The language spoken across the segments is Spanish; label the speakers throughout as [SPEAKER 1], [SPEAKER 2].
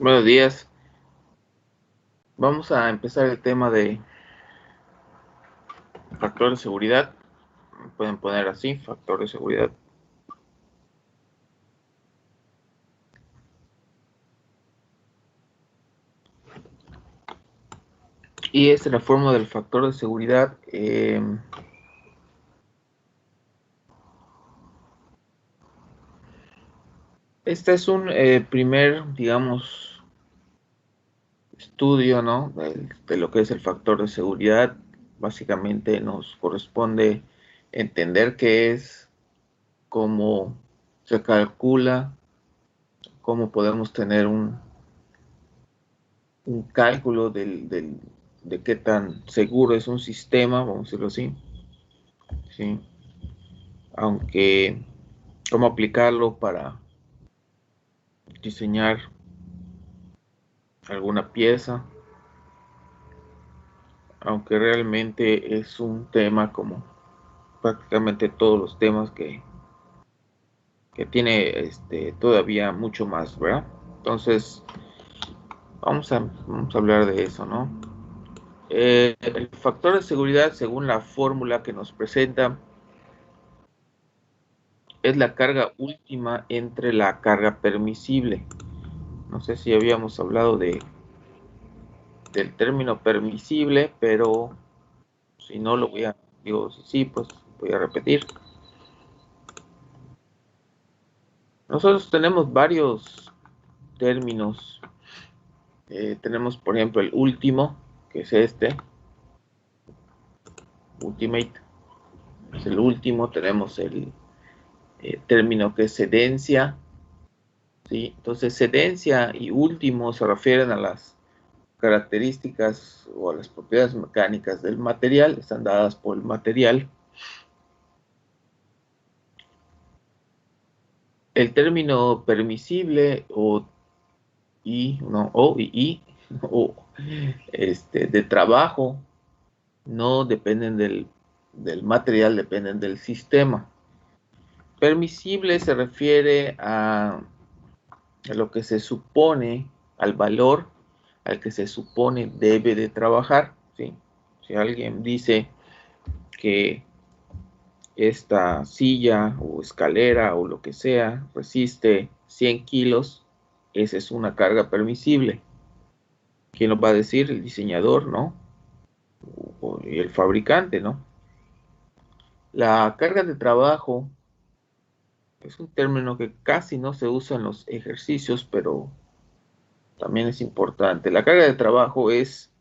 [SPEAKER 1] Buenos días. Vamos a empezar el tema de factor de seguridad. Pueden poner así, factor de seguridad. Y esta es la forma del factor de seguridad. Este es un primer, digamos, estudio, ¿no? de lo que es el factor de seguridad. Básicamente nos corresponde entender qué es, cómo se calcula, cómo podemos tener un cálculo de qué tan seguro es un sistema, vamos a decirlo así, ¿sí? Aunque cómo aplicarlo para diseñar alguna pieza, aunque realmente es un tema como prácticamente todos los temas que tiene todavía mucho más, ¿verdad? Entonces vamos a hablar de eso, ¿no? El factor de seguridad, según la fórmula que nos presenta, es la carga última entre la carga permisible. No sé si habíamos hablado del término permisible, pero si no lo voy a, digo, sí, pues voy a repetir. Nosotros tenemos varios términos. Tenemos, por ejemplo, el último, que es este, ultimate, es el último. Tenemos el término que es cedencia, ¿sí? Entonces, cedencia y último se refieren a las características o a las propiedades mecánicas del material, están dadas por el material. El término permisible o de trabajo no dependen del material, dependen del sistema. Permisible se refiere a lo que se supone, al valor al que se supone debe de trabajar, ¿sí? Si alguien dice que esta silla o escalera o lo que sea resiste 100 kilos, esa es una carga permisible. ¿Quién lo va a decir? El diseñador, ¿no? Y el fabricante, ¿no? La carga de trabajo es un término que casi no se usa en los ejercicios, pero también es importante. La carga de trabajo es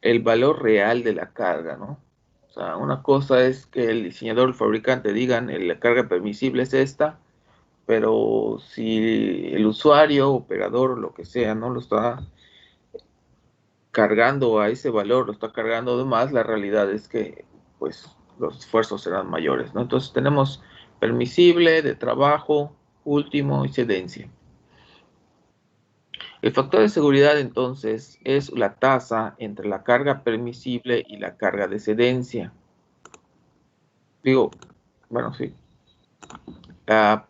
[SPEAKER 1] el valor real de la carga, ¿no? O sea, una cosa es que el diseñador, el fabricante digan, la carga permisible es esta, pero si el usuario, operador, lo que sea, no lo está cargando a ese valor, lo está cargando de más, la realidad es que pues los esfuerzos serán mayores, ¿no? Entonces tenemos permisible, de trabajo, último y cedencia. El factor de seguridad entonces es la tasa entre la carga permisible y la carga de cedencia. Digo, bueno, sí. La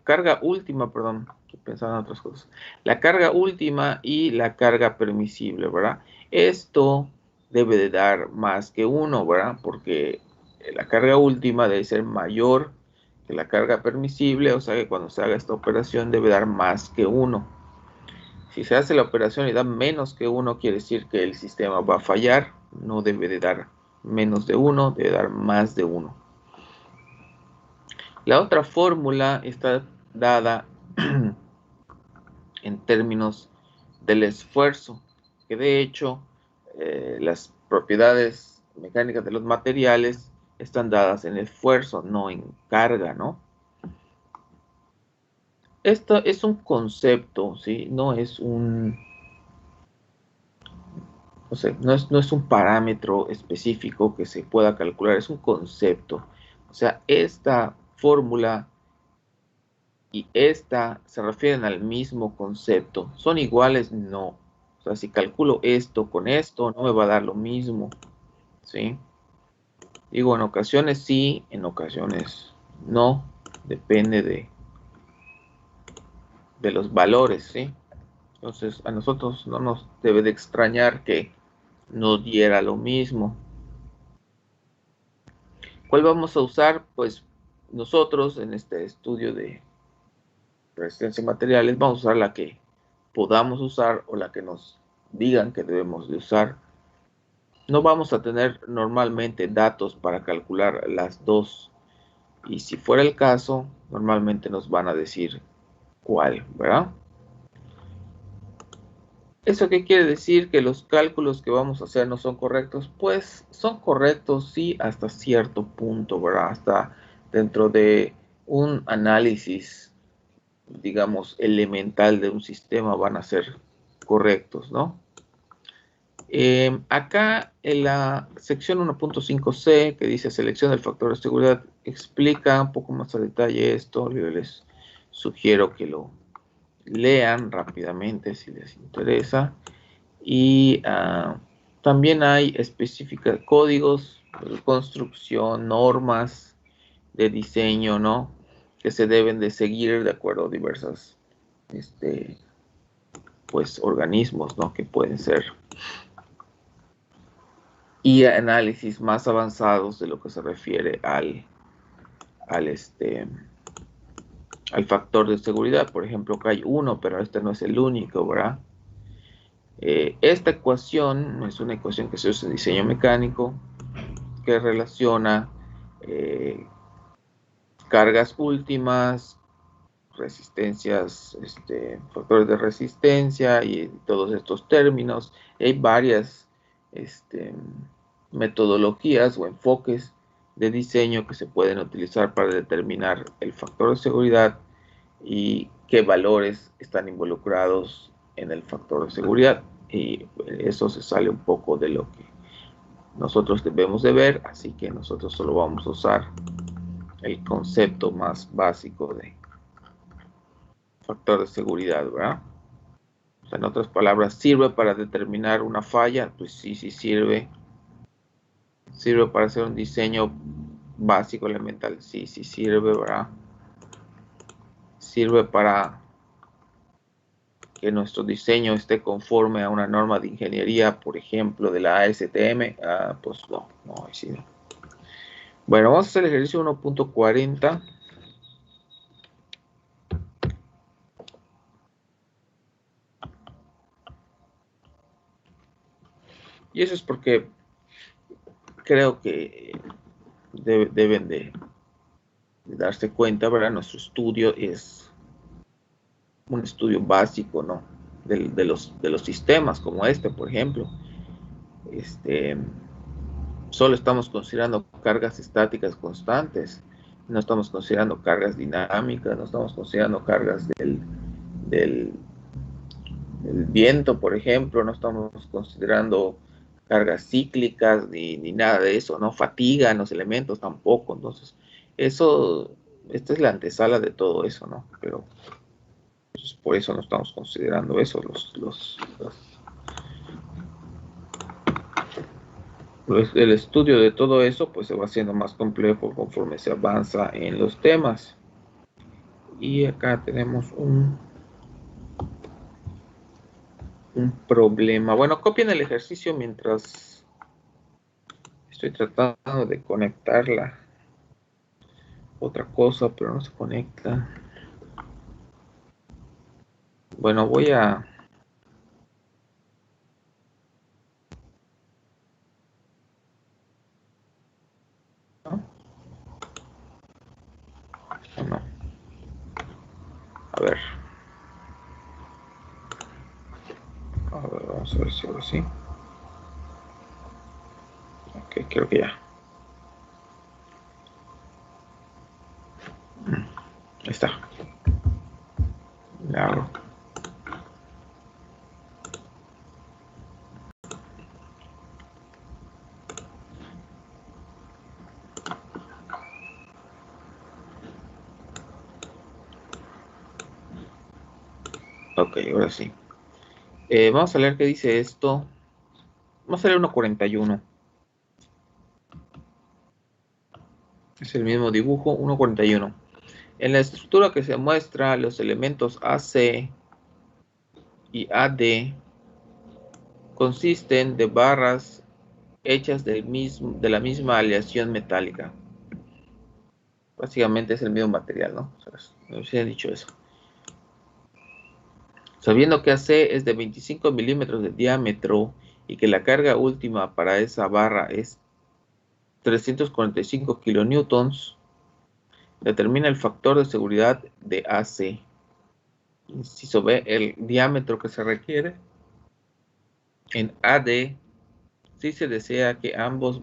[SPEAKER 1] carga última, perdón, estoy pensando en otras cosas. La carga última y la carga permisible, ¿verdad? Esto debe de dar más que 1, ¿verdad? Porque la carga última debe ser mayor que la carga permisible, o sea que cuando se haga esta operación debe dar más que 1. Si se hace la operación y da menos que 1, quiere decir que el sistema va a fallar. No debe de dar menos de 1, debe dar más de 1. La otra fórmula está dada en términos del esfuerzo, que de hecho las propiedades mecánicas de los materiales están dadas en esfuerzo, no en carga, ¿no? Esto es un concepto, ¿sí? No es un, o sea, no es un parámetro específico que se pueda calcular, es un concepto. O sea, esta fórmula y esta se refieren al mismo concepto. ¿Son iguales? No. O sea, si calculo esto con esto, no me va a dar lo mismo, ¿sí? Digo, en ocasiones sí, en ocasiones no. Depende de los valores, ¿sí? Entonces, a nosotros no nos debe de extrañar que nos diera lo mismo. ¿Cuál vamos a usar? Pues nosotros en este estudio de resistencia a materiales vamos a usar la que podamos usar o la que nos digan que debemos de usar. No vamos a tener normalmente datos para calcular las dos, y si fuera el caso, normalmente nos van a decir cuál, ¿verdad? ¿Eso qué quiere decir? ¿Que los cálculos que vamos a hacer no son correctos? Pues son correctos, sí, hasta cierto punto, ¿verdad? Hasta dentro de un análisis, digamos, elemental de un sistema van a ser correctos, ¿no? Acá en la sección 1.5c, que dice selección del factor de seguridad, explica un poco más a detalle esto. Yo les sugiero que lo lean rápidamente si les interesa. Y también hay específicos códigos de construcción, normas de diseño, ¿no? Que se deben de seguir de acuerdo a diversas pues, organismos, ¿no? Que pueden ser. Y análisis más avanzados de lo que se refiere al factor de seguridad. Por ejemplo, que hay uno, pero este no es el único, ¿verdad? Esta ecuación es una ecuación que se usa en diseño mecánico, que relaciona cargas últimas, resistencias, factores de resistencia y todos estos términos. Hay varias metodologías o enfoques de diseño que se pueden utilizar para determinar el factor de seguridad y qué valores están involucrados en el factor de seguridad. Y eso se sale un poco de lo que nosotros debemos de ver, así que nosotros solo vamos a usar el concepto más básico de factor de seguridad, ¿verdad? O sea, en otras palabras, ¿sirve para determinar una falla? Pues sí, sí sirve. ¿Sirve para hacer un diseño básico elemental? Sí, sí sirve, ¿verdad? ¿Sirve para que nuestro diseño esté conforme a una norma de ingeniería, por ejemplo, de la ASTM? Pues no, no, sí no. Bueno, vamos a hacer el ejercicio 1.40. Y eso es porque creo que deben de darse cuenta, ¿verdad? Nuestro estudio es un estudio básico, ¿no? De los sistemas como este, por ejemplo. Solo estamos considerando cargas estáticas constantes, no estamos considerando cargas dinámicas, no estamos considerando cargas del viento, por ejemplo, no estamos considerando cargas cíclicas ni nada de eso, ¿no? Fatiga en los elementos tampoco. Entonces, esta es la antesala de todo eso, ¿no? Pero pues, por eso no estamos considerando eso. El estudio de todo eso pues se va haciendo más complejo conforme se avanza en los temas. Y acá tenemos un problema. Bueno, copien el ejercicio mientras estoy tratando de conectarla. Otra cosa, pero no se conecta. Bueno, voy a... ¿no? No. A ver. Vamos a ver si ahora sí. Ok, creo que ya. Ahí está. Le hago. Ok, ahora sí. Vamos a leer qué dice esto. Vamos a leer 1.41. Es el mismo dibujo, 1.41. En la estructura que se muestra, los elementos AC y AD consisten de barras hechas de la misma aleación metálica. Básicamente es el mismo material, ¿no? O sea, no se ha dicho eso. Sabiendo que AC es de 25 milímetros de diámetro y que la carga última para esa barra es 345 kilonewtons, determina el factor de seguridad de AC. Inciso B, el diámetro que se requiere en AD si se desea que ambos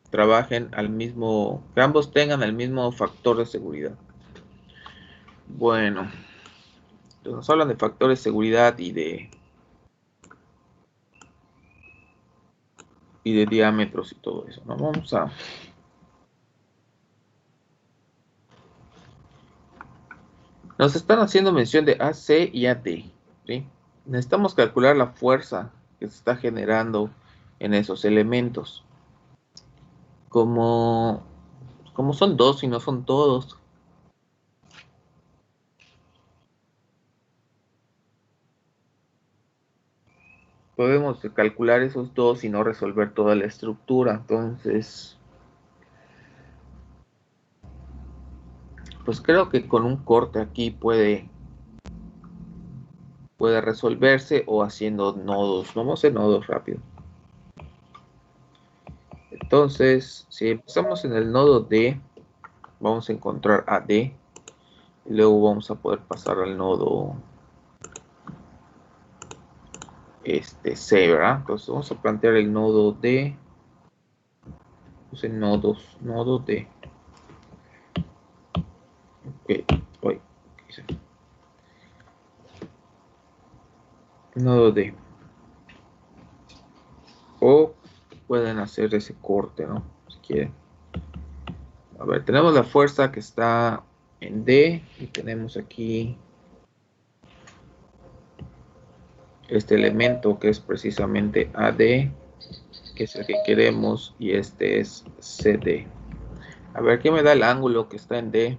[SPEAKER 1] trabajen que ambos tengan el mismo factor de seguridad. Bueno, entonces nos hablan de factores de seguridad y de diámetros y todo eso, ¿no? Nos están haciendo mención de AC y AD, ¿sí? Necesitamos calcular la fuerza que se está generando en esos elementos. Como son dos y no son todos, podemos calcular esos dos y no resolver toda la estructura. Entonces, pues creo que con un corte aquí puede resolverse, o haciendo nodos. Vamos a hacer nodos rápido. Entonces, si empezamos en el nodo D, vamos a encontrar AD, y luego vamos a poder pasar al nodo C, ¿verdad? Entonces vamos a plantear el nodo D, puse nodo D. Ok, nodo D. O pueden hacer ese corte, ¿no? Si quieren. A ver, tenemos la fuerza que está en D y tenemos aquí este elemento que es precisamente AD, que es el que queremos, y este es CD. A ver, ¿qué me da el ángulo que está en D?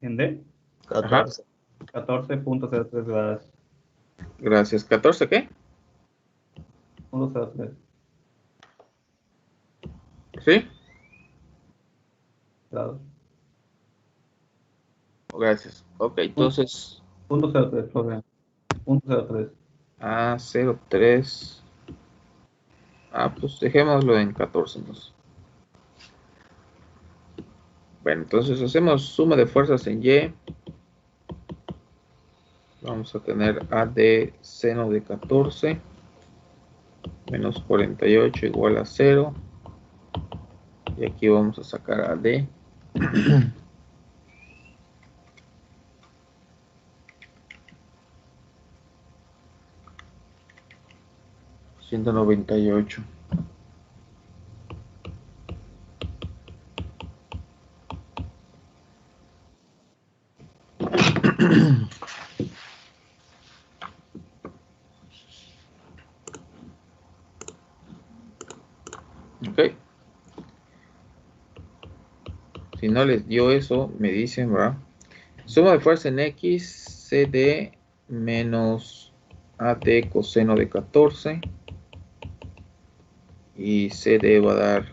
[SPEAKER 2] ¿En D?
[SPEAKER 1] 14.
[SPEAKER 2] 14.03 grados.
[SPEAKER 1] Gracias. ¿14 qué?
[SPEAKER 2] 103
[SPEAKER 1] ¿Sí?
[SPEAKER 2] grados.
[SPEAKER 1] Gracias. Ok, entonces...
[SPEAKER 2] 0.03, profe. 0.03.
[SPEAKER 1] A 03. Pues dejémoslo en 14 entonces. Bueno, entonces hacemos suma de fuerzas en Y. Vamos a tener AD seno de 14 menos 48 igual a 0. Y aquí vamos a sacar AD. 198. Ok. Si no les dio eso, me dicen, ¿verdad? Suma de fuerza en X, CD menos AD coseno de 14. Y CD va a dar...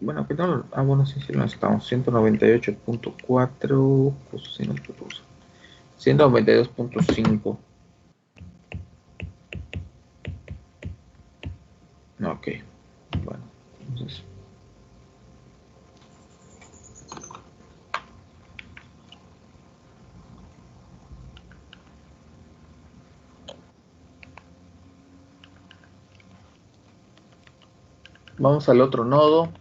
[SPEAKER 1] Bueno, que no... bueno, sí, no estamos. 198.4 coseno de 14. 192.5. Ok. Bueno, entonces... Vamos al otro nodo.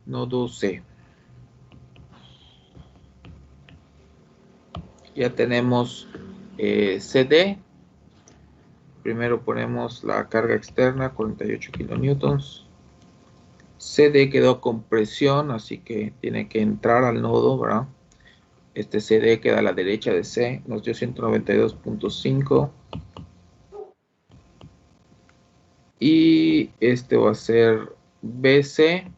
[SPEAKER 1] Nodo C. Ya tenemos CD. Primero ponemos la carga externa, 48 kilonewtons. CD quedó con presión, así que tiene que entrar al nodo, ¿verdad? Este CD queda a la derecha de C, nos dio 192.5. Y este va a ser BC.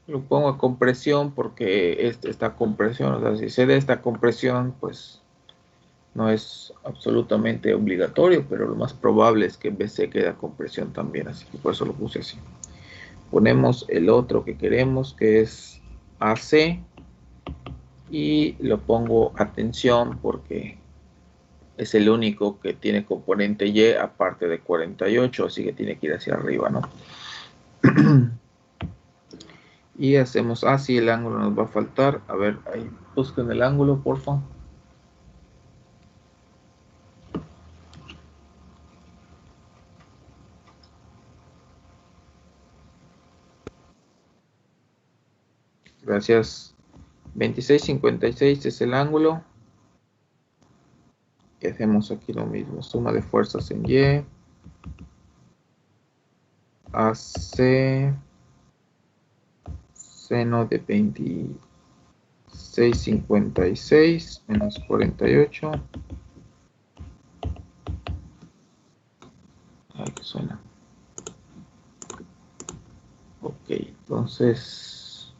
[SPEAKER 1] Lo pongo a compresión porque este está a compresión. O sea, si CD está a compresión, pues no es absolutamente obligatorio, pero lo más probable es que BC quede a compresión también. Así que por eso lo puse así. Ponemos el otro que queremos, que es AC. Y lo pongo a tensión porque es el único que tiene componente Y aparte de 48, así que tiene que ir hacia arriba, ¿no? Y hacemos así, el ángulo nos va a faltar. A ver, ahí busquen el ángulo, por favor. Gracias. 26.56 es el ángulo. Y hacemos aquí lo mismo. Suma de fuerzas en Y. AC. Seno de 26.56 menos 48. Ay, que suena. Ok, entonces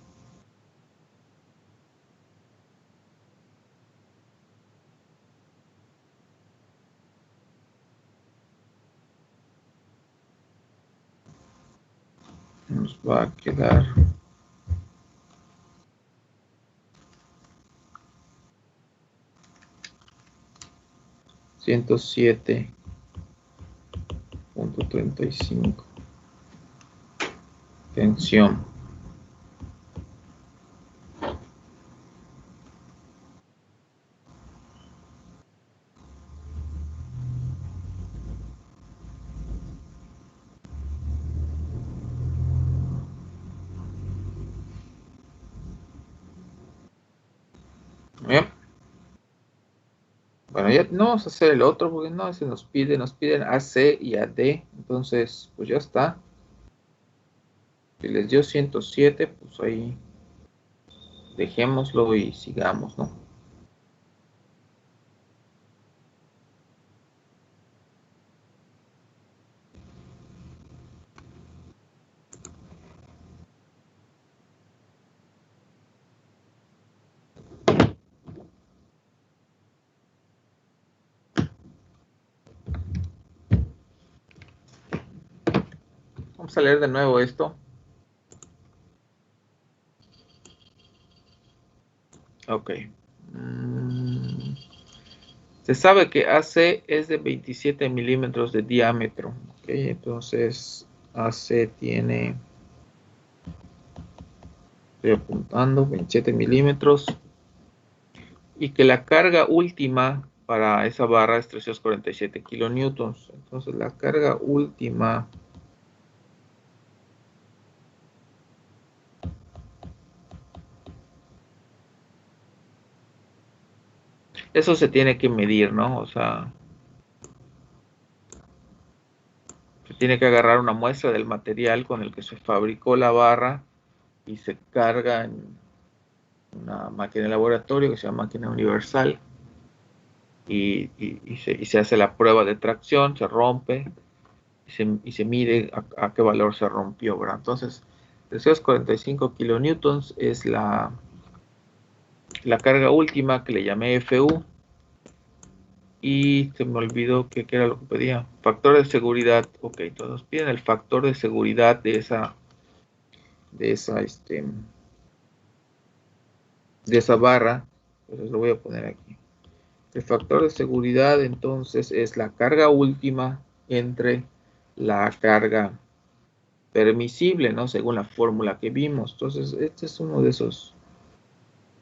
[SPEAKER 1] nos va a quedar 107.35 tensión. Bien. Bueno, ya no vamos a hacer el otro porque no, se nos piden AC y AD, entonces pues ya está. Si les dio 107, pues ahí dejémoslo y sigamos, ¿no? Vamos a leer de nuevo esto. Ok. Se sabe que AC es de 27 milímetros de diámetro. Ok, entonces AC tiene, estoy apuntando, 27 milímetros. Y que la carga última para esa barra es 347 kilonewtons. Entonces la carga última eso se tiene que medir, ¿no? O sea, se tiene que agarrar una muestra del material con el que se fabricó la barra y se carga en una máquina de laboratorio que se llama máquina universal y se hace la prueba de tracción, se rompe y se mide a qué valor se rompió, ¿verdad? Entonces, 345 kilonewtons es la carga última que le llamé FU. Y se me olvidó que era lo que pedía. Factor de seguridad. Ok, todos piden el factor de seguridad de esa barra. Entonces lo voy a poner aquí. El factor de seguridad entonces es la carga última entre la carga permisible, ¿no? Según la fórmula que vimos. Entonces este es uno de esos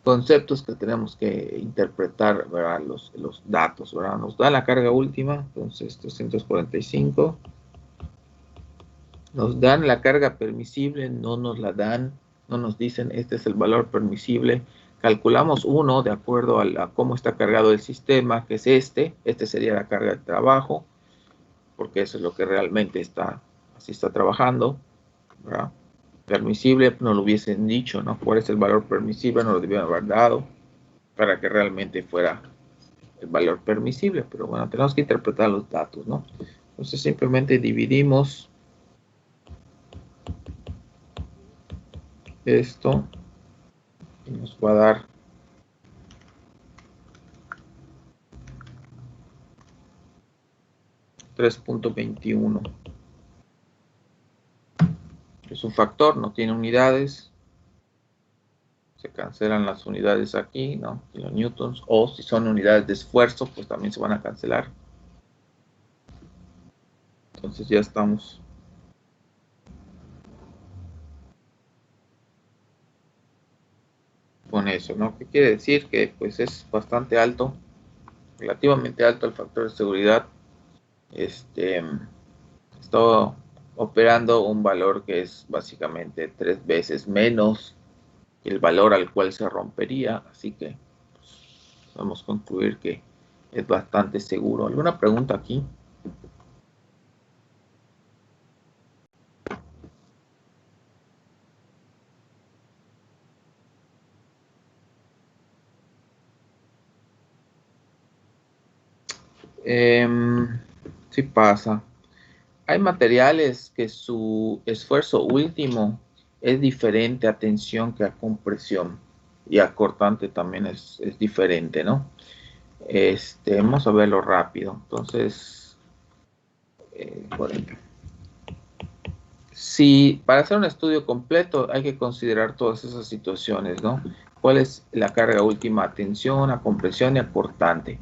[SPEAKER 1] conceptos que tenemos que interpretar, ¿verdad? Los datos, ¿verdad? Nos da la carga última, entonces 345. Nos dan la carga permisible, no nos la dan, no nos dicen este es el valor permisible, calculamos uno de acuerdo a cómo está cargado el sistema, que es este sería la carga de trabajo, porque eso es lo que realmente así está trabajando, ¿verdad? Permisible, no lo hubiesen dicho, ¿no? ¿Cuál es el valor permisible? No lo debieron haber dado para que realmente fuera el valor permisible, pero bueno, tenemos que interpretar los datos, ¿no? Entonces simplemente dividimos esto y nos va a dar 3.21. Es un factor, no tiene unidades. Se cancelan las unidades aquí, ¿no? Los newtons. O si son unidades de esfuerzo, pues también se van a cancelar. Entonces ya estamos. Con eso, ¿no? ¿Qué quiere decir? Que pues es bastante alto, relativamente alto el factor de seguridad. Está operando un valor que es básicamente 3 veces menos que el valor al cual se rompería, así que pues, podemos concluir que es bastante seguro. ¿Alguna pregunta aquí? Sí pasa. Hay materiales que su esfuerzo último es diferente a tensión que a compresión, y a cortante también es diferente, ¿no? Vamos a verlo rápido. Entonces, por ejemplo, si para hacer un estudio completo hay que considerar todas esas situaciones, ¿no? ¿Cuál es la carga última a tensión, a compresión y a cortante?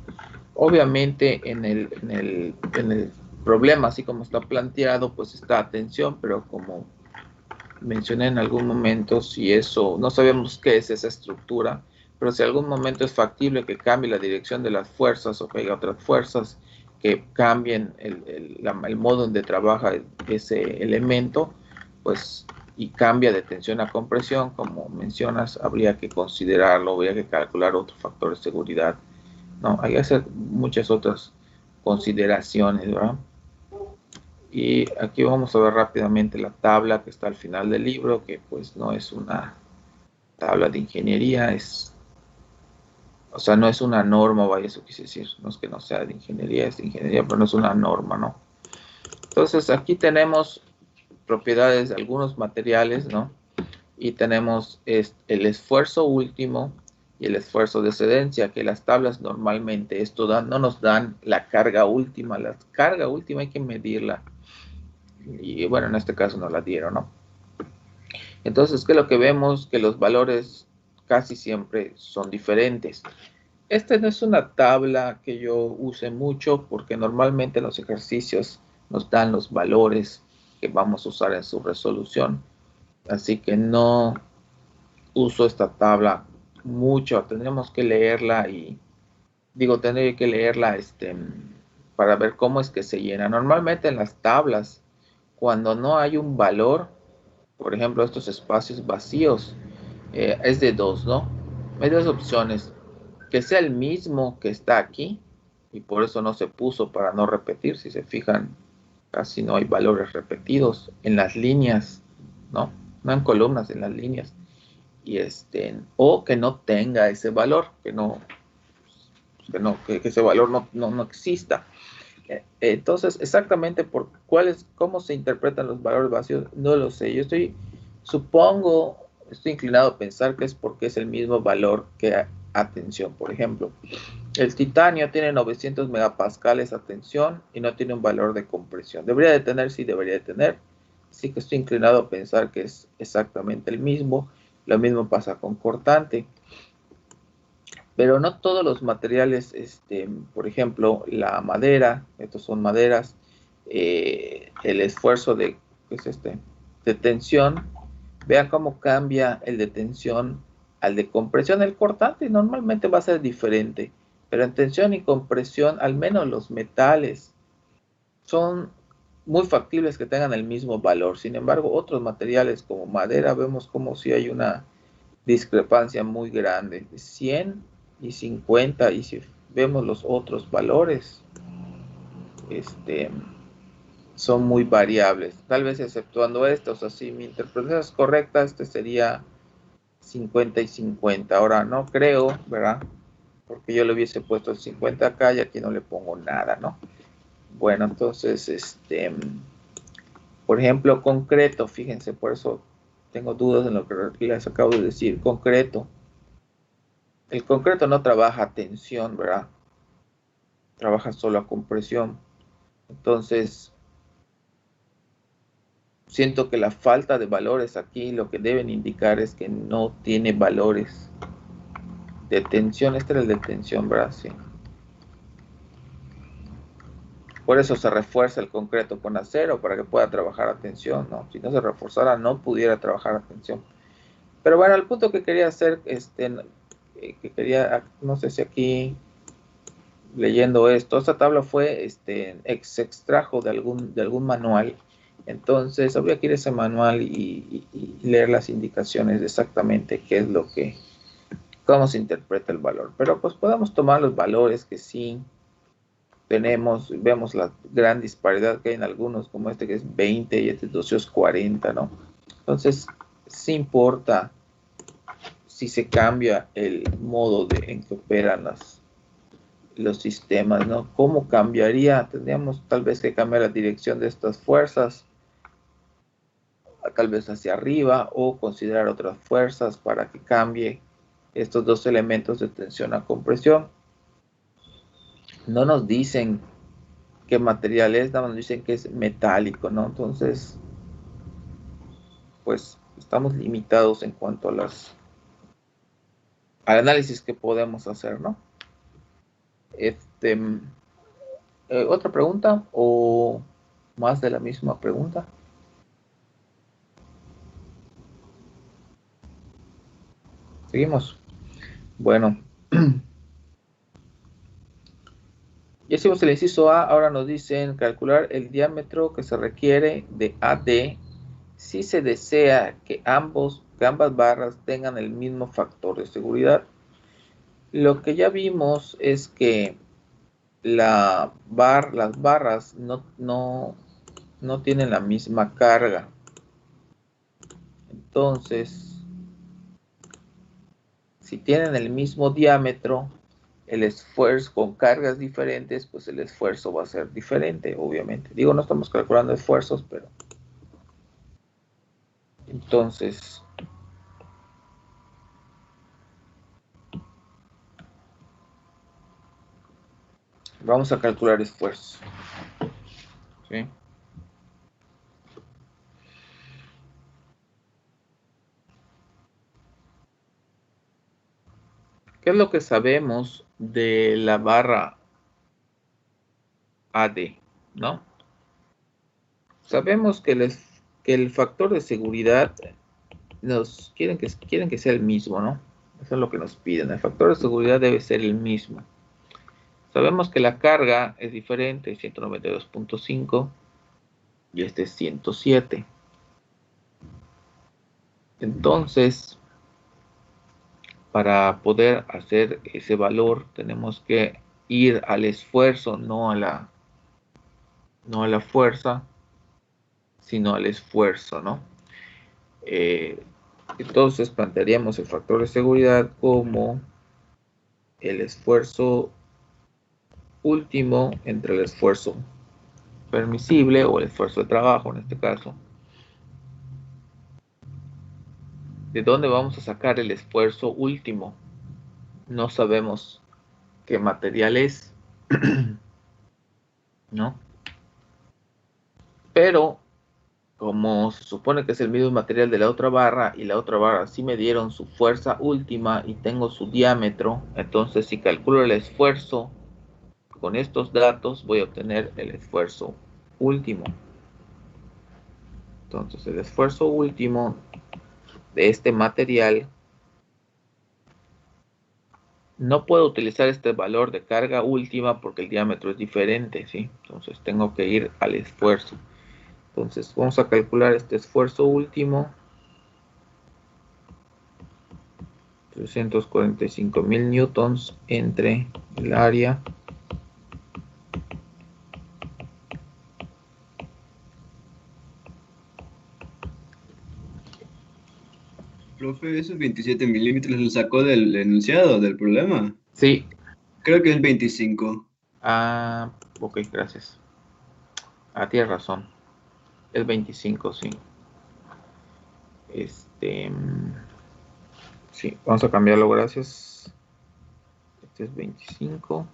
[SPEAKER 1] Obviamente en el problema, así como está planteado, pues está a tensión, pero como mencioné en algún momento, si eso, no sabemos qué es esa estructura, pero si algún momento es factible que cambie la dirección de las fuerzas o que haya otras fuerzas que cambien el modo en que trabaja ese elemento, pues y cambia de tensión a compresión, como mencionas, habría que considerarlo, habría que calcular otro factor de seguridad. No, hay que hacer muchas otras consideraciones, ¿verdad? Y aquí vamos a ver rápidamente la tabla que está al final del libro, que pues no es una tabla de ingeniería, o sea, no es una norma, vaya, eso quise decir, no es que no sea de ingeniería, es de ingeniería, pero no es una norma, ¿no? Entonces aquí tenemos propiedades de algunos materiales, ¿no? Y tenemos el esfuerzo último y el esfuerzo de excedencia, que las tablas normalmente no nos dan la carga última. La carga última hay que medirla. Y bueno, en este caso nos la dieron, ¿no? Entonces, ¿qué es lo que vemos? Que los valores casi siempre son diferentes. Esta no es una tabla que yo use mucho porque normalmente los ejercicios nos dan los valores que vamos a usar en su resolución. Así que no uso esta tabla mucho. Tendremos que leerla y tendré que leerla para ver cómo es que se llena. Normalmente en las tablas, cuando no hay un valor, por ejemplo, estos espacios vacíos, es de dos, ¿no? Hay dos opciones. Que sea el mismo que está aquí, y por eso no se puso para no repetir. Si se fijan, casi no hay valores repetidos en las líneas, ¿no? No en columnas, en las líneas. Y o que no tenga ese valor, que ese valor no exista. Entonces, exactamente cómo se interpretan los valores vacíos, no lo sé. Yo estoy inclinado a pensar que es porque es el mismo valor que a tensión. Por ejemplo, el titanio tiene 900 megapascales a tensión y no tiene un valor de compresión. Debería de tener, sí, debería de tener. Así que estoy inclinado a pensar que es exactamente el mismo. Lo mismo pasa con cortante. Pero no todos los materiales, por ejemplo, la madera, estos son maderas, el esfuerzo ¿qué es de tensión, vean cómo cambia el de tensión al de compresión. El cortante normalmente va a ser diferente, pero en tensión y compresión, al menos los metales, son muy factibles que tengan el mismo valor. Sin embargo, otros materiales como madera, vemos como si hay una discrepancia muy grande, 100 y 50, y si vemos los otros valores, son muy variables, tal vez exceptuando estos. O sea, si mi interpretación es correcta, este sería 50 y 50. Ahora no creo, ¿verdad? Porque yo le hubiese puesto el 50 acá y aquí no le pongo nada, ¿no? Bueno, entonces, por ejemplo, concreto, fíjense, por eso tengo dudas en lo que les acabo de decir. Concreto. El concreto no trabaja a tensión, ¿verdad? Trabaja solo a compresión. Entonces, siento que la falta de valores aquí lo que deben indicar es que no tiene valores de tensión. Este era el de tensión, ¿verdad? Sí. Por eso se refuerza el concreto con acero para que pueda trabajar a tensión, ¿no? Si no se reforzara, no pudiera trabajar a tensión. Pero bueno, el punto que quería hacer, no sé si aquí leyendo esto, esta tabla fue, se extrajo de algún manual. Entonces habría que ir a ese manual y leer las indicaciones de exactamente qué es lo que, cómo se interpreta el valor. Pero pues podemos tomar los valores que sí vemos la gran disparidad que hay en algunos, como este que es 20 y este 240, ¿no? Entonces, sí importa si se cambia el modo en que operan los sistemas, ¿no? ¿Cómo cambiaría? Tendríamos tal vez que cambiar la dirección de estas fuerzas, tal vez hacia arriba, o considerar otras fuerzas para que cambie estos dos elementos de tensión a compresión. No nos dicen qué material es, nada más nos dicen que es metálico, ¿no? Entonces, pues estamos limitados en cuanto al análisis que podemos hacer, ¿no? ¿Otra pregunta o más de la misma pregunta? Seguimos. Bueno, ya hicimos el inciso A. Ahora nos dicen calcular el diámetro que se requiere de AD si se desea que ambas barras tengan el mismo factor de seguridad. Lo que ya vimos es que las barras no tienen la misma carga. Entonces, si tienen el mismo diámetro, el esfuerzo con cargas diferentes, pues el esfuerzo va a ser diferente, obviamente. Digo, no estamos calculando esfuerzos, pero entonces vamos a calcular esfuerzos. ¿Sí? ¿Qué es lo que sabemos de la barra AD? ¿No? Sabemos que el factor de seguridad quieren que sea el mismo, ¿no? Eso es lo que nos piden. El factor de seguridad debe ser el mismo. Sabemos que la carga es diferente, 192.5 y este es 107. Entonces, para poder hacer ese valor, tenemos que ir al esfuerzo, no a la fuerza, sino al esfuerzo, ¿no? Entonces plantearíamos el factor de seguridad como el esfuerzo último entre el esfuerzo permisible o el esfuerzo de trabajo en este caso. ¿De dónde vamos a sacar el esfuerzo último? No sabemos qué material es, ¿no? Pero como se supone que es el mismo material de la otra barra y la otra barra sí me dieron su fuerza última y tengo su diámetro, entonces si calculo el esfuerzo con estos datos voy a obtener el esfuerzo último. Entonces el esfuerzo último de este material, no puedo utilizar este valor de carga última porque el diámetro es diferente, ¿sí? Entonces tengo que ir al esfuerzo. Entonces vamos a calcular este esfuerzo último. 345,000 newtons entre el área
[SPEAKER 3] Profe, esos 27 milímetros lo sacó del enunciado del problema.
[SPEAKER 1] Sí.
[SPEAKER 3] Creo que es 25.
[SPEAKER 1] Ah, ok, gracias. Tienes razón. Es 25, sí. Sí, vamos a cambiarlo, gracias. Este es 25.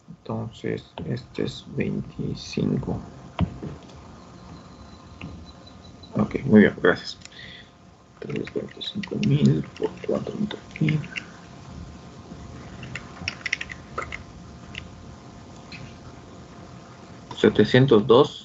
[SPEAKER 1] Entonces, este es 25. Ok, muy bien, gracias. 325,000 por 4 aquí. $702.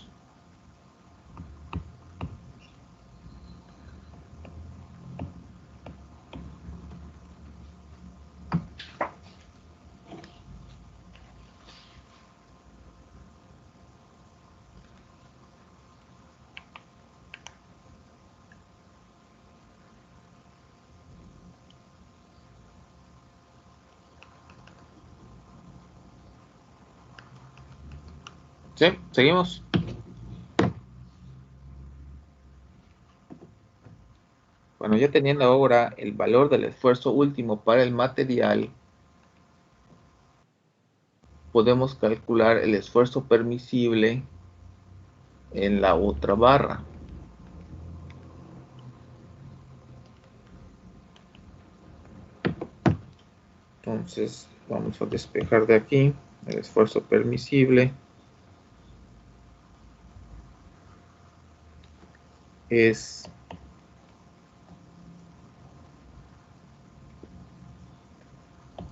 [SPEAKER 1] Sí, seguimos. Bueno, ya teniendo ahora el valor del esfuerzo último para el material, podemos calcular el esfuerzo permisible en la otra barra. Entonces, vamos a despejar de aquí el esfuerzo permisible. Es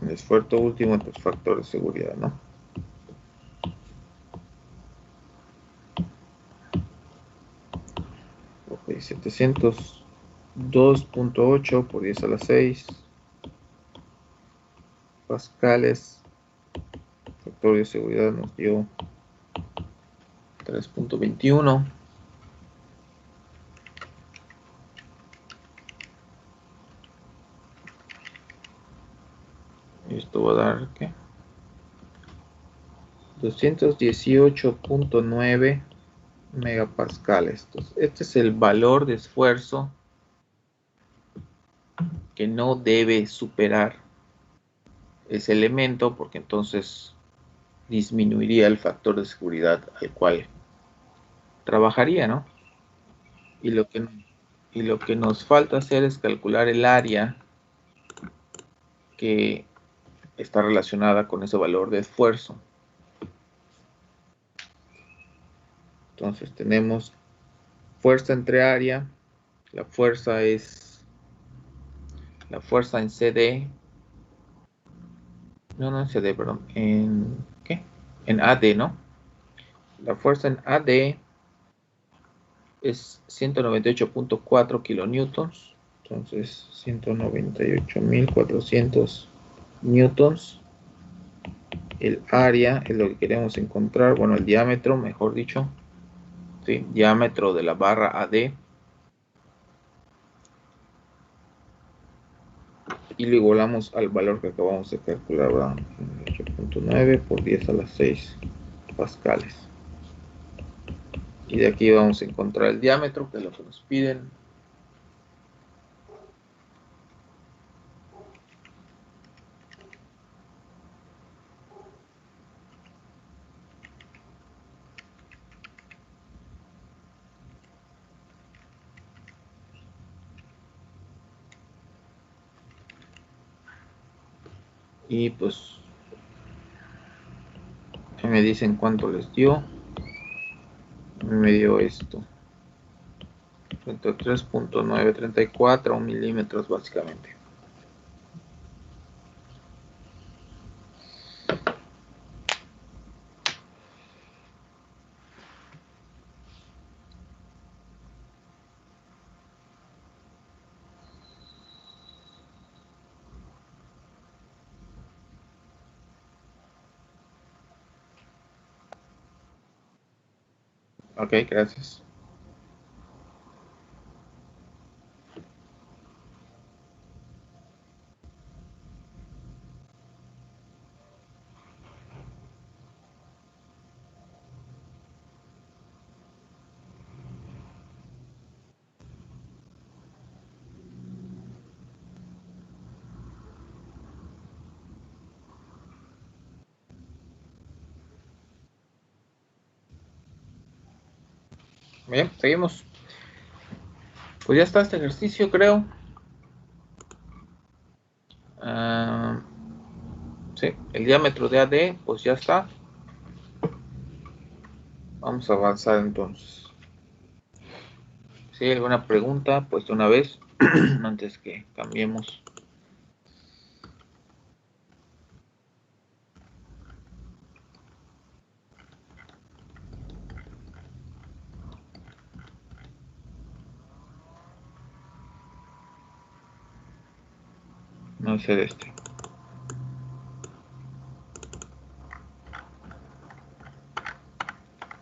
[SPEAKER 1] el esfuerzo último entre el factor de seguridad, ¿no? Ok, 702.8 por 10 a la 6 pascales. Factor de seguridad nos dio 3.21. Esto va a dar, ¿qué? 218.9 megapascales. Entonces, este es el valor de esfuerzo que no debe superar ese elemento, porque entonces disminuiría el factor de seguridad al cual trabajaría, ¿no? Y lo que nos falta hacer es calcular el área que está relacionada con ese valor de esfuerzo. Entonces tenemos fuerza entre área. La fuerza es la fuerza en CD. No en CD, perdón. ¿En qué? En AD, ¿no? La fuerza en AD es 198.4 kilonewtons. Entonces, 198.400 newtons. El área es lo que queremos encontrar. Bueno, el diámetro, mejor dicho. Sí, diámetro de la barra AD. Y lo igualamos al valor que acabamos de calcular, ¿verdad? 8.9 por 10 a la 6 pascales. Y de aquí vamos a encontrar el diámetro, que es lo que nos piden. Y pues me dicen cuánto les dio. Me dio esto. 33.934 milímetros básicamente. Ok, gracias. Bien, seguimos. Pues ya está este ejercicio, creo. Sí, el diámetro de AD, pues ya está. Vamos a avanzar entonces. Si hay alguna pregunta, pues de una vez, antes que cambiemos. No sé de este.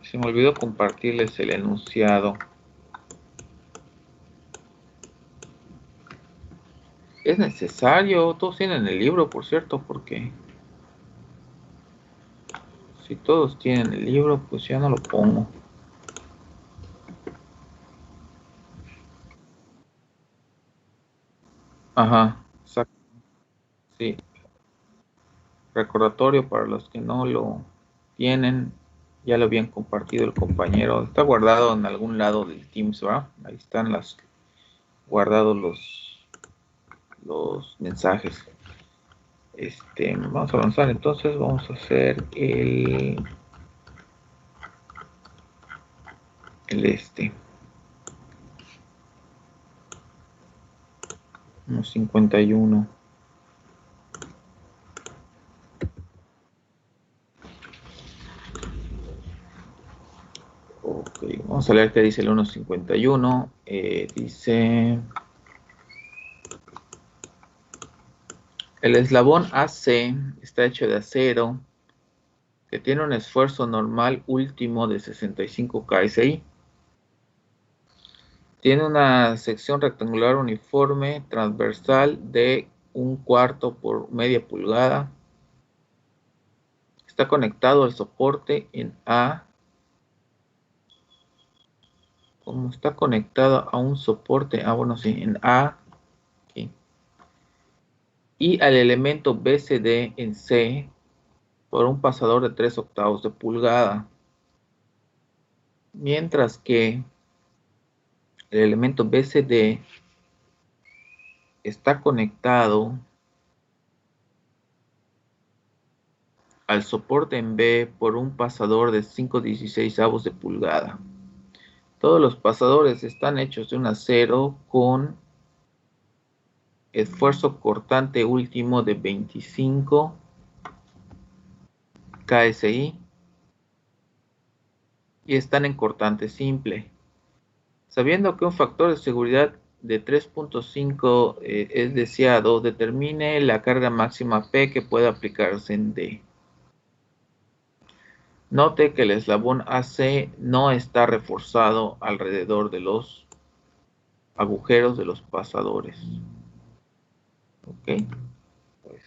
[SPEAKER 1] Se me olvidó compartirles el enunciado. Es necesario, todos tienen el libro, por cierto, porque si todos tienen el libro, pues ya no lo pongo. Ajá, exacto. Sí, recordatorio para los que no lo tienen, ya lo habían compartido el compañero. Está guardado en algún lado del Teams, ¿verdad? Ahí están guardados los mensajes. Vamos a avanzar entonces, vamos a hacer unos 51. Ok, vamos a leer qué dice el 1.51. Dice: el eslabón AC está hecho de acero que tiene un esfuerzo normal último de 65 KSI. Tiene una sección rectangular uniforme transversal de 1/4 por media pulgada. Está conectado al soporte en A. Como está conectado a un soporte, bueno, sí, en A. Okay. Y al elemento BCD en C por un pasador de 3/8 de pulgada. Mientras que el elemento BCD está conectado al soporte en B por un pasador de 5/16 de pulgada. Todos los pasadores están hechos de un acero con esfuerzo cortante último de 25 KSI y están en cortante simple. Sabiendo que un factor de seguridad de 3.5 es deseado, determine la carga máxima P que puede aplicarse en D. Note que el eslabón AC no está reforzado alrededor de los agujeros de los pasadores. Ok, pues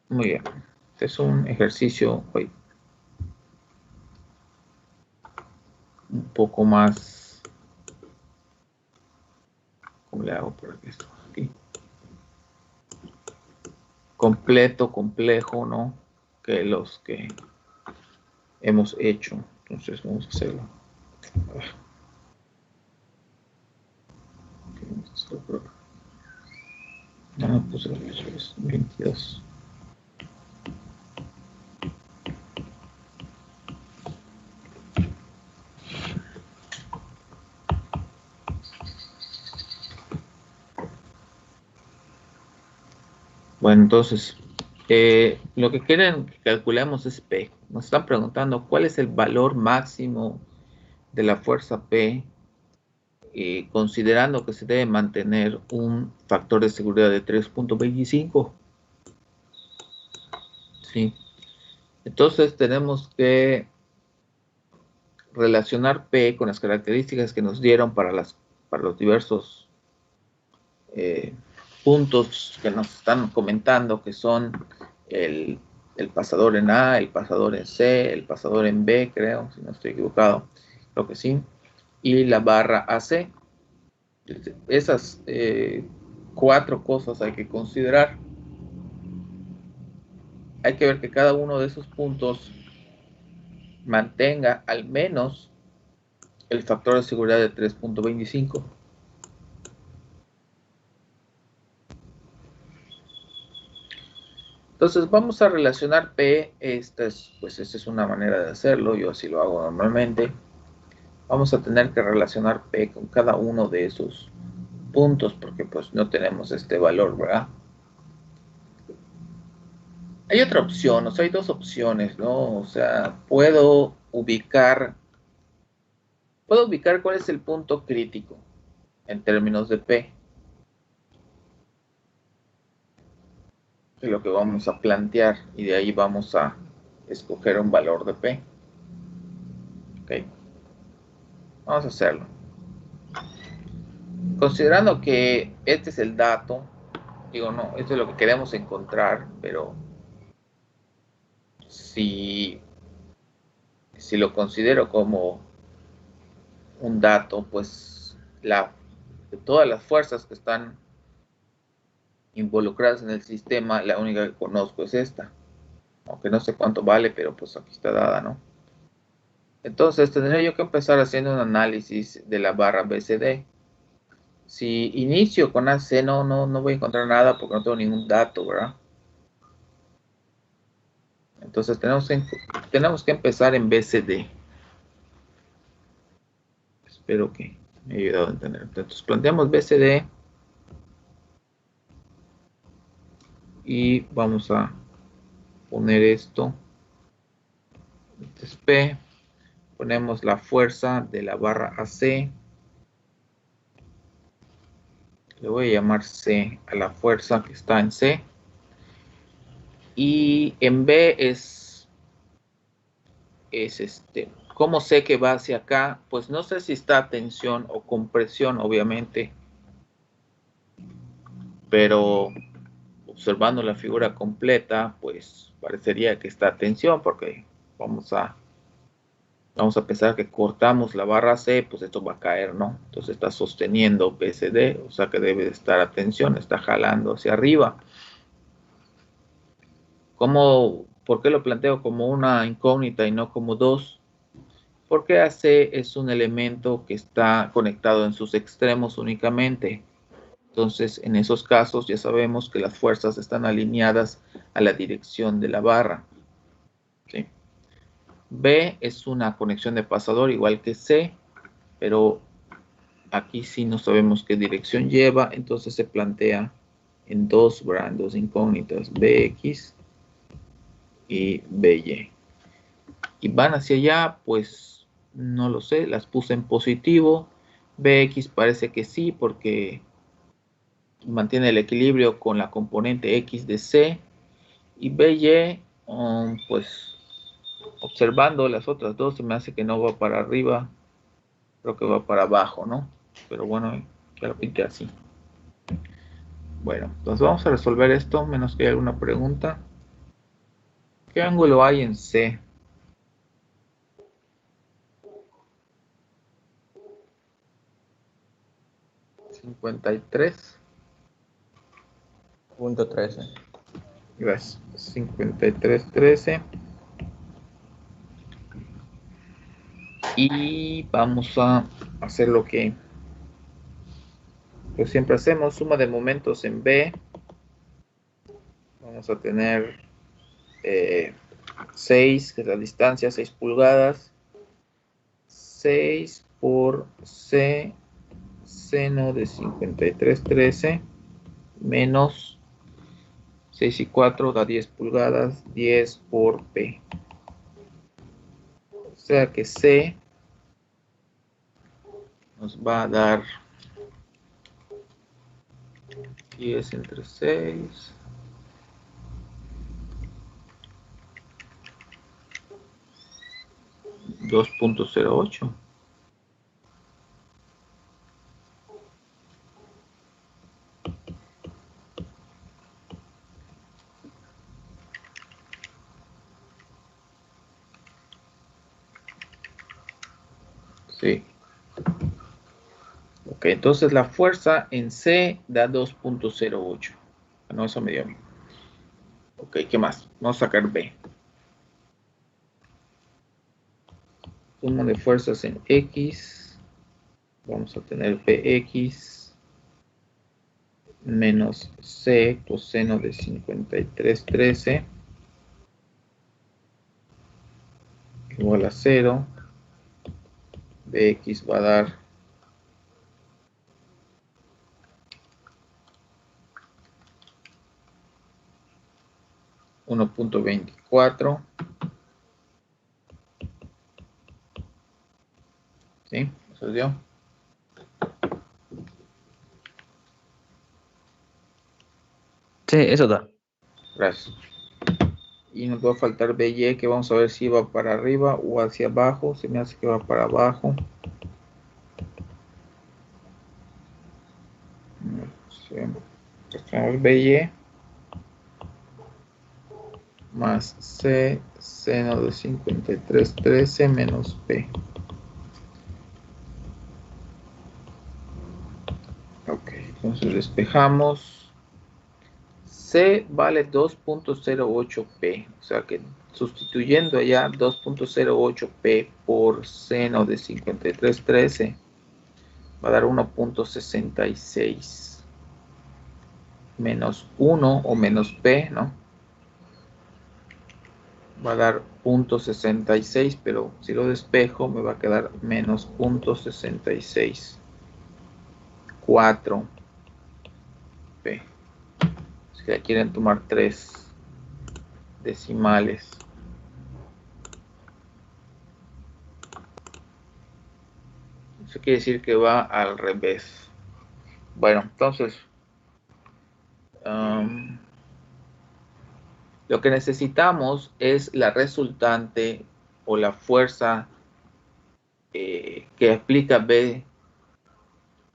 [SPEAKER 1] muy bien. Este es un ejercicio un poco más. ¿Cómo le hago para que esto aquí? Complejo, ¿no? Que los que hemos hecho. Entonces vamos a hacerlo. No, pues es 22. Bueno, entonces, lo que quieren que calculemos es P. Nos están preguntando cuál es el valor máximo de la fuerza P, considerando que se debe mantener un factor de seguridad de 3.25. Sí. Entonces tenemos que relacionar P con las características que nos dieron para los diversos puntos que nos están comentando, que son el pasador en A, el pasador en C, el pasador en B, creo, si no estoy equivocado, creo que sí, y la barra AC. Esas 4 cosas hay que considerar. hay que ver que cada uno de esos puntos mantenga al menos el factor de seguridad de 3.25. Entonces vamos a relacionar P. Esta es una manera de hacerlo. Yo así lo hago normalmente. Vamos a tener que relacionar P con cada uno de esos puntos porque pues no tenemos este valor, ¿verdad? Hay otra opción, o sea, hay dos opciones, ¿no? O sea, puedo ubicar cuál es el punto crítico en términos de P. Es lo que vamos a plantear y de ahí vamos a escoger un valor de P. Ok. Vamos a hacerlo. Considerando que este es el dato, digo, no, esto es lo que queremos encontrar, pero si lo considero como un dato, pues de todas las fuerzas que están involucradas en el sistema, la única que conozco es esta. Aunque no sé cuánto vale, pero pues aquí está dada, ¿no? Entonces tendría yo que empezar haciendo un análisis de la barra BCD. Si inicio con AC, no voy a encontrar nada porque no tengo ningún dato, ¿verdad? Entonces tenemos que empezar en BCD. Espero que me haya ayudado a entender. Entonces planteamos BCD y vamos a poner esto. Este es P. Ponemos la fuerza de la barra AC. Le voy a llamar C a la fuerza que está en C. Y en B es ¿cómo sé que va hacia acá? Pues no sé si está a tensión o compresión, obviamente. Pero observando la figura completa, pues parecería que está a tensión porque vamos a pensar que cortamos la barra C, pues esto va a caer, ¿no? Entonces está sosteniendo BCD, o sea que debe de estar a tensión, está jalando hacia arriba. ¿Por qué lo planteo como una incógnita y no como dos? Porque AC es un elemento que está conectado en sus extremos únicamente. Entonces, en esos casos ya sabemos que las fuerzas están alineadas a la dirección de la barra. ¿Sí? B es una conexión de pasador igual que C, pero aquí sí no sabemos qué dirección lleva, entonces se plantea en dos incógnitas, BX y BY. Y van hacia allá, pues no lo sé, las puse en positivo. BX parece que sí, porque mantiene el equilibrio con la componente X de C. Y BY, pues observando las otras dos, se me hace que no va para arriba, creo que va para abajo, ¿no? Pero bueno, ya lo pinté así. Bueno, entonces vamos a resolver esto, menos que haya alguna pregunta. ¿Qué ángulo hay en C?
[SPEAKER 2] .13.
[SPEAKER 1] Gracias. 53.13. Y vamos a hacer lo que pues siempre hacemos, suma de momentos en B. Vamos a tener 6, que es la distancia, 6 pulgadas. 6 por C, seno de 53.13, menos 6 y 4 da 10 pulgadas, 10 por P. O sea que C nos va a dar 10 entre 6. $2.08. Sí. Ok, entonces la fuerza en C da 2.08. No, eso me dio. Ok, ¿qué más? Vamos a sacar B. Suma de fuerzas en X. Vamos a tener Px menos C coseno de 53,13 igual a 0. Bx va a dar 1.24. ¿Sí? ¿Eso dio?
[SPEAKER 4] Sí, eso da.
[SPEAKER 1] Gracias. Y nos va a faltar BY, que vamos a ver si va para arriba o hacia abajo. Se me hace que va para abajo. Tenemos BY más C seno de 53,13 menos P. Ok, entonces despejamos. C vale 2.08P, o sea que sustituyendo allá 2.08P por seno de 53,13 va a dar 1.66 menos 1 o menos P, ¿no? Va a dar 0.66, pero si lo despejo me va a quedar menos 0.66 4P. Si que quieren tomar 3 decimales. Eso quiere decir que va al revés. Bueno, entonces lo que necesitamos es la resultante o la fuerza que aplica B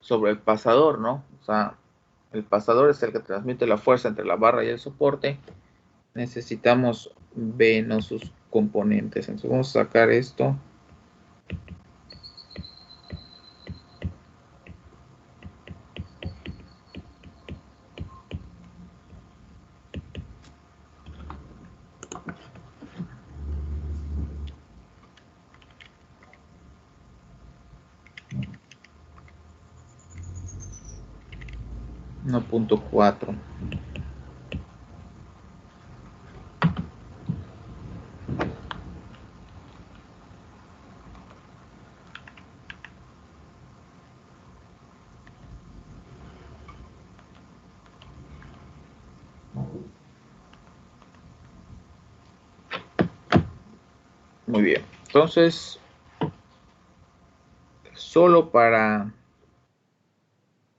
[SPEAKER 1] sobre el pasador, ¿no? O sea, el pasador es el que transmite la fuerza entre la barra y el soporte. Necesitamos B, no sus componentes. Entonces vamos a sacar esto. .4. Muy bien. Entonces, solo para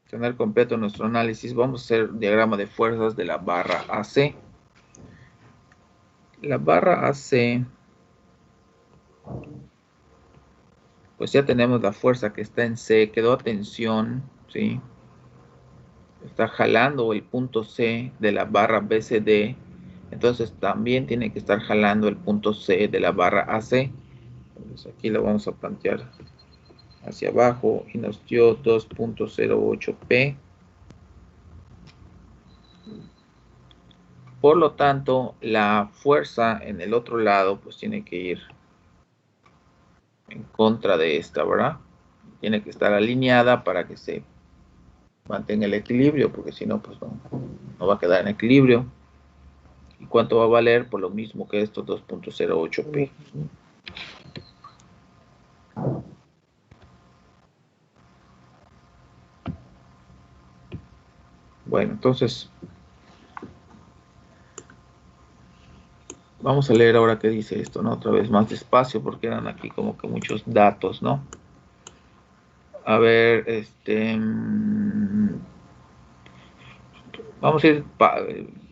[SPEAKER 1] tener completo nuestro análisis, vamos a hacer diagrama de fuerzas de la barra AC. La barra AC, pues ya tenemos la fuerza que está en C, quedó a tensión, ¿sí? Está jalando el punto C de la barra BCD, entonces también tiene que estar jalando el punto C de la barra AC. Entonces aquí lo vamos a plantear hacia abajo y nos dio 2.08P. Por lo tanto, la fuerza en el otro lado pues tiene que ir en contra de esta, ¿verdad? Tiene que estar alineada para que se mantenga el equilibrio, porque si no, pues no va a quedar en equilibrio. ¿Y cuánto va a valer? Por lo mismo que esto, 2.08P. Bueno, entonces vamos a leer ahora qué dice esto, ¿no? Otra vez más despacio, porque eran aquí como que muchos datos, ¿no? A ver, vamos a ir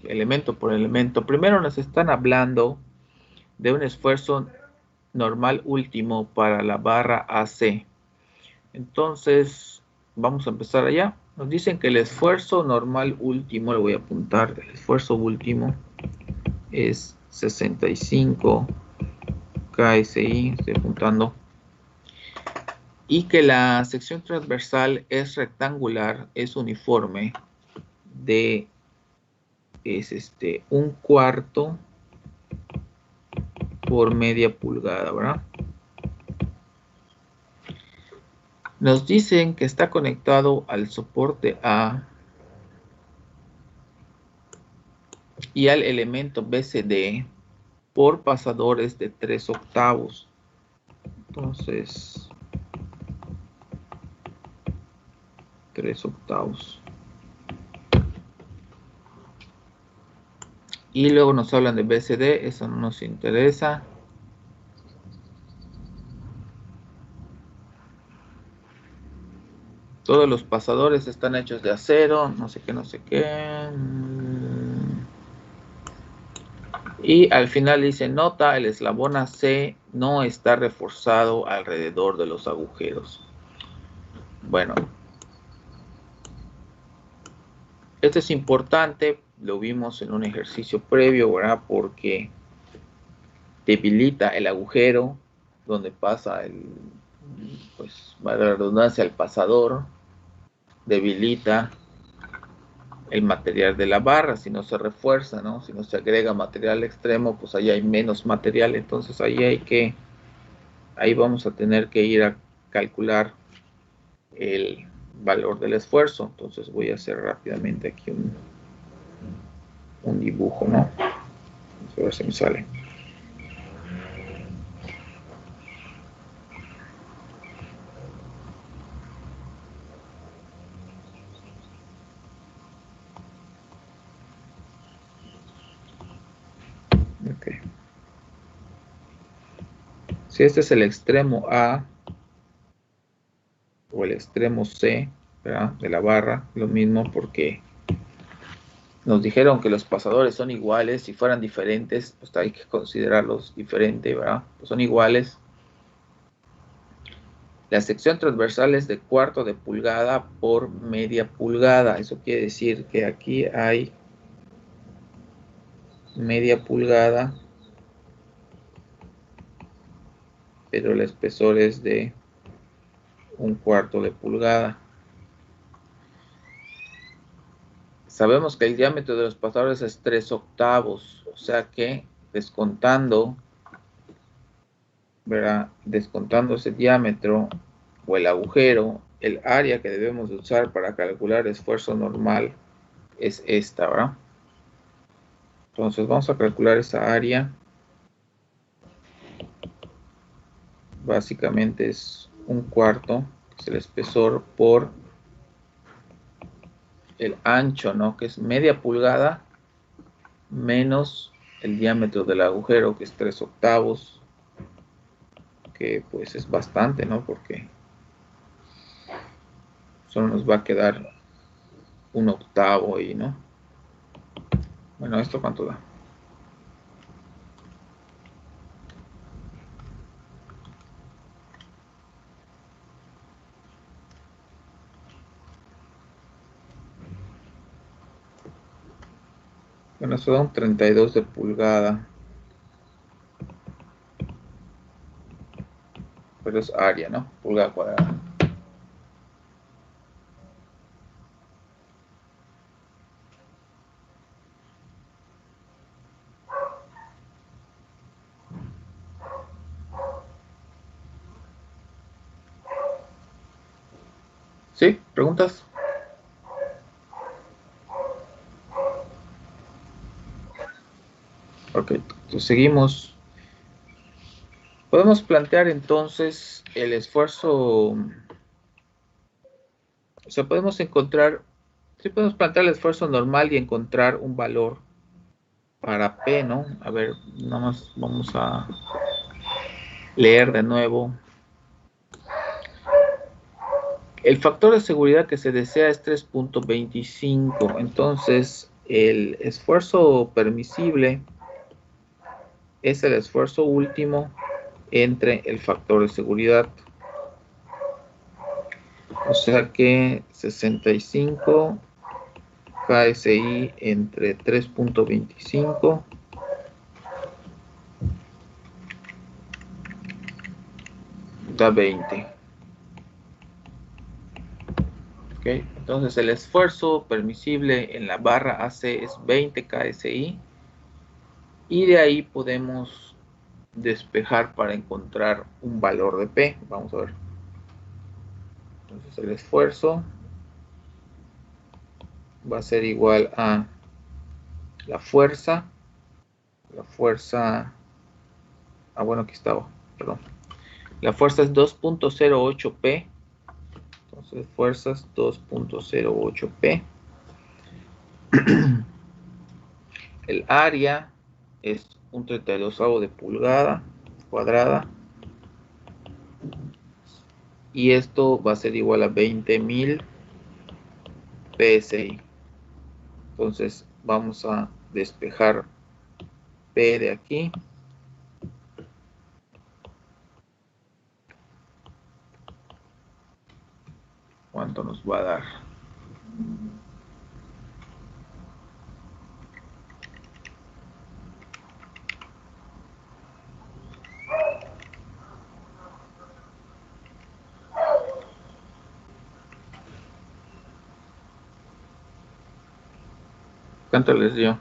[SPEAKER 1] elemento por elemento. Primero nos están hablando de un esfuerzo normal último para la barra AC. Entonces, vamos a empezar allá. Nos dicen que el esfuerzo normal último, lo voy a apuntar, el esfuerzo último es 65 KSI, estoy apuntando. Y que la sección transversal es rectangular, es uniforme, de es 1/4 por media pulgada, ¿verdad? Nos dicen que está conectado al soporte A y al elemento BCD por pasadores de 3/8. Entonces, 3/8. Y luego nos hablan de BCD, eso no nos interesa. Todos los pasadores están hechos de acero, no sé qué, no sé qué. Y al final dice, nota, el eslabón AC no está reforzado alrededor de los agujeros. Bueno, esto es importante, lo vimos en un ejercicio previo, ¿verdad? Porque debilita el agujero donde pasa pues, valga la redundancia, el pasador, debilita el material de la barra, si no se refuerza, ¿no? Si no se agrega material extremo, pues ahí hay menos material, entonces ahí vamos a tener que ir a calcular el valor del esfuerzo. Entonces voy a hacer rápidamente aquí un dibujo, ¿no? Vamos a ver si me sale. Okay. Si este es el extremo A o el extremo C, ¿verdad? De la barra, lo mismo porque nos dijeron que los pasadores son iguales. Si fueran diferentes, pues hay que considerarlos diferentes, ¿verdad? Pues son iguales. La sección transversal es de 1/4 de pulgada por media pulgada. Eso quiere decir que aquí hay media pulgada, pero el espesor es de 1/4 de pulgada. Sabemos que el diámetro de los pasadores es 3/8, o sea que descontando, ¿verdad? Descontando ese diámetro o el agujero, el área que debemos usar para calcular esfuerzo normal es esta, ¿verdad? Entonces vamos a calcular esa área. Básicamente es 1/4, que es el espesor, por el ancho, ¿no? Que es media pulgada, menos el diámetro del agujero, que es 3/8, que pues es bastante, ¿no? Porque solo nos va a quedar 1/8 ahí, ¿no? Bueno, ¿esto cuánto da? Bueno, eso da un 32 de pulgada. Pero es área, ¿no? Pulgada cuadrada. ¿Sí? ¿Preguntas? Ok, entonces seguimos. Podemos plantear entonces el esfuerzo, o sea, podemos encontrar, sí podemos plantear el esfuerzo normal y encontrar un valor para P, ¿no? A ver, nada más vamos a leer de nuevo. El factor de seguridad que se desea es 3.25, entonces el esfuerzo permisible es el esfuerzo último entre el factor de seguridad. O sea que 65 KSI entre 3.25 da 20. Ok, Entonces el esfuerzo permisible en la barra AC es 20 KSI. Y de ahí podemos despejar para encontrar un valor de P. Vamos a ver. Entonces el esfuerzo va a ser igual a la fuerza. Bueno, aquí estaba, perdón. La fuerza es 2.08 P. Entonces fuerzas 2.08 P. El área es un 32avo de pulgada cuadrada. Y esto va a ser igual a 20.000 PSI. Entonces vamos a despejar P de aquí. ¿Cuánto nos va a dar? ¿Cuánto les dio?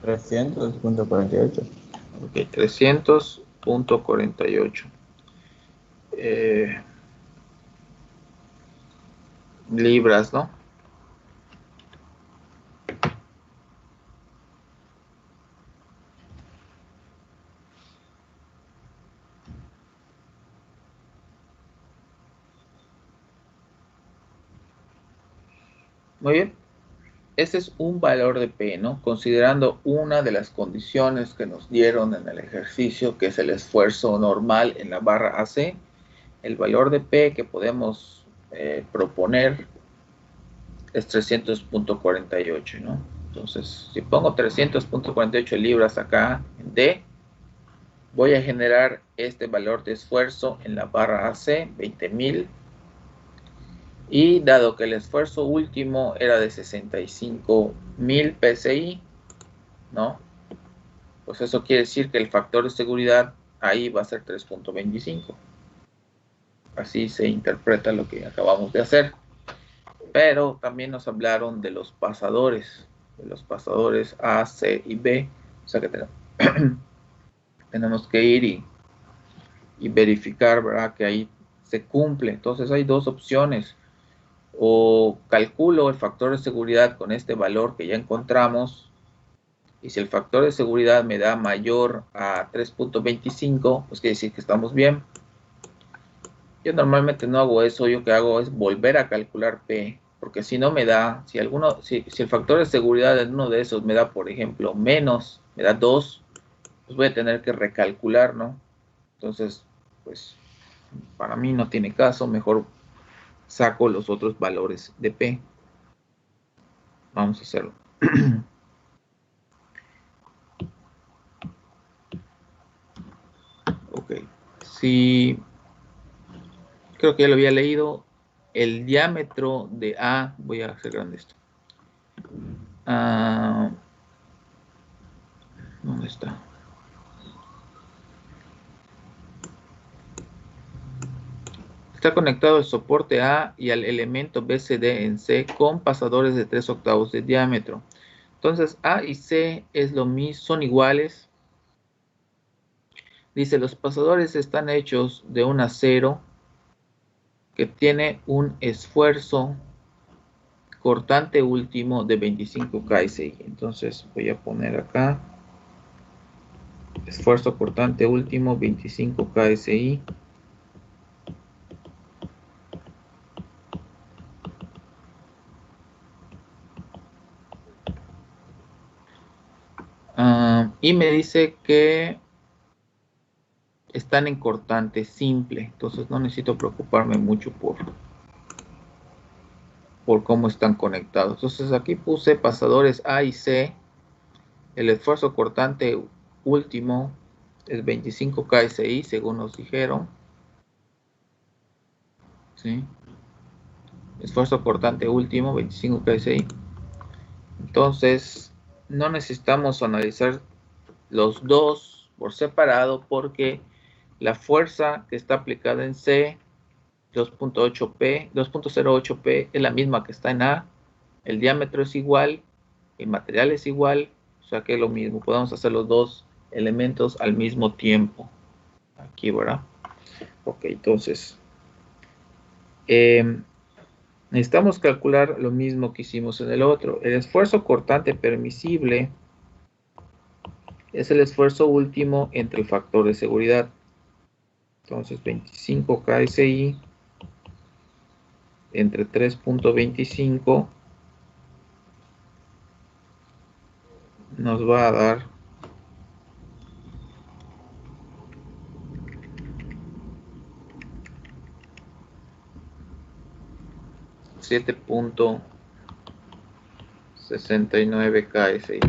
[SPEAKER 2] $300.48.
[SPEAKER 1] Ok, 300.48 libras, ¿no? Muy bien. Ese es un valor de P, ¿no? Considerando una de las condiciones que nos dieron en el ejercicio, que es el esfuerzo normal en la barra AC, el valor de P que podemos proponer es 300.48, ¿no? Entonces, si pongo 300.48 libras acá en D, voy a generar este valor de esfuerzo en la barra AC, 20.000. Y dado que el esfuerzo último era de 65.000 PSI, ¿no? Pues eso quiere decir que el factor de seguridad ahí va a ser 3.25. Así se interpreta lo que acabamos de hacer. Pero también nos hablaron de los pasadores A, C y B. O sea que tenemos que ir y verificar, ¿verdad?, que ahí se cumple. Entonces hay dos opciones. O calculo el factor de seguridad con este valor que ya encontramos, y si el factor de seguridad me da mayor a 3.25, pues quiere decir que estamos bien. Yo normalmente no hago eso. Yo que hago es volver a calcular P, porque si no me da, si el factor de seguridad en uno de esos me da, por ejemplo, menos, me da 2, pues voy a tener que recalcular, ¿no? Entonces, pues para mí no tiene caso, mejor saco los otros valores de P. Vamos a hacerlo. Ok, si creo que ya lo había leído, el diámetro de A, voy a hacer grande esto. ¿Dónde está? Está conectado el soporte A y al elemento BCD en C con pasadores de 3 octavos de diámetro. Entonces A y C es lo mismo, son iguales. Dice, los pasadores están hechos de un acero que tiene un esfuerzo cortante último de 25 KSI. Entonces voy a poner acá esfuerzo cortante último 25 KSI. Y me dice que están en cortante simple, entonces no necesito preocuparme mucho por cómo están conectados. Entonces aquí puse pasadores A y C. El esfuerzo cortante último es 25 KSI, según nos dijeron, ¿sí? esfuerzo cortante último, 25 KSI. Entonces, no necesitamos analizar los dos por separado porque la fuerza que está aplicada en C, 2.8P, 2.08P, es la misma que está en A. El diámetro es igual, el material es igual, o sea que es lo mismo. Podemos hacer los dos elementos al mismo tiempo. Aquí, ¿verdad? Ok, entonces, necesitamos calcular lo mismo que hicimos en el otro. El esfuerzo cortante permisible es el esfuerzo último entre el factor de seguridad. Entonces, 25 KSI entre 3.25 nos va a dar 7.69 KSI.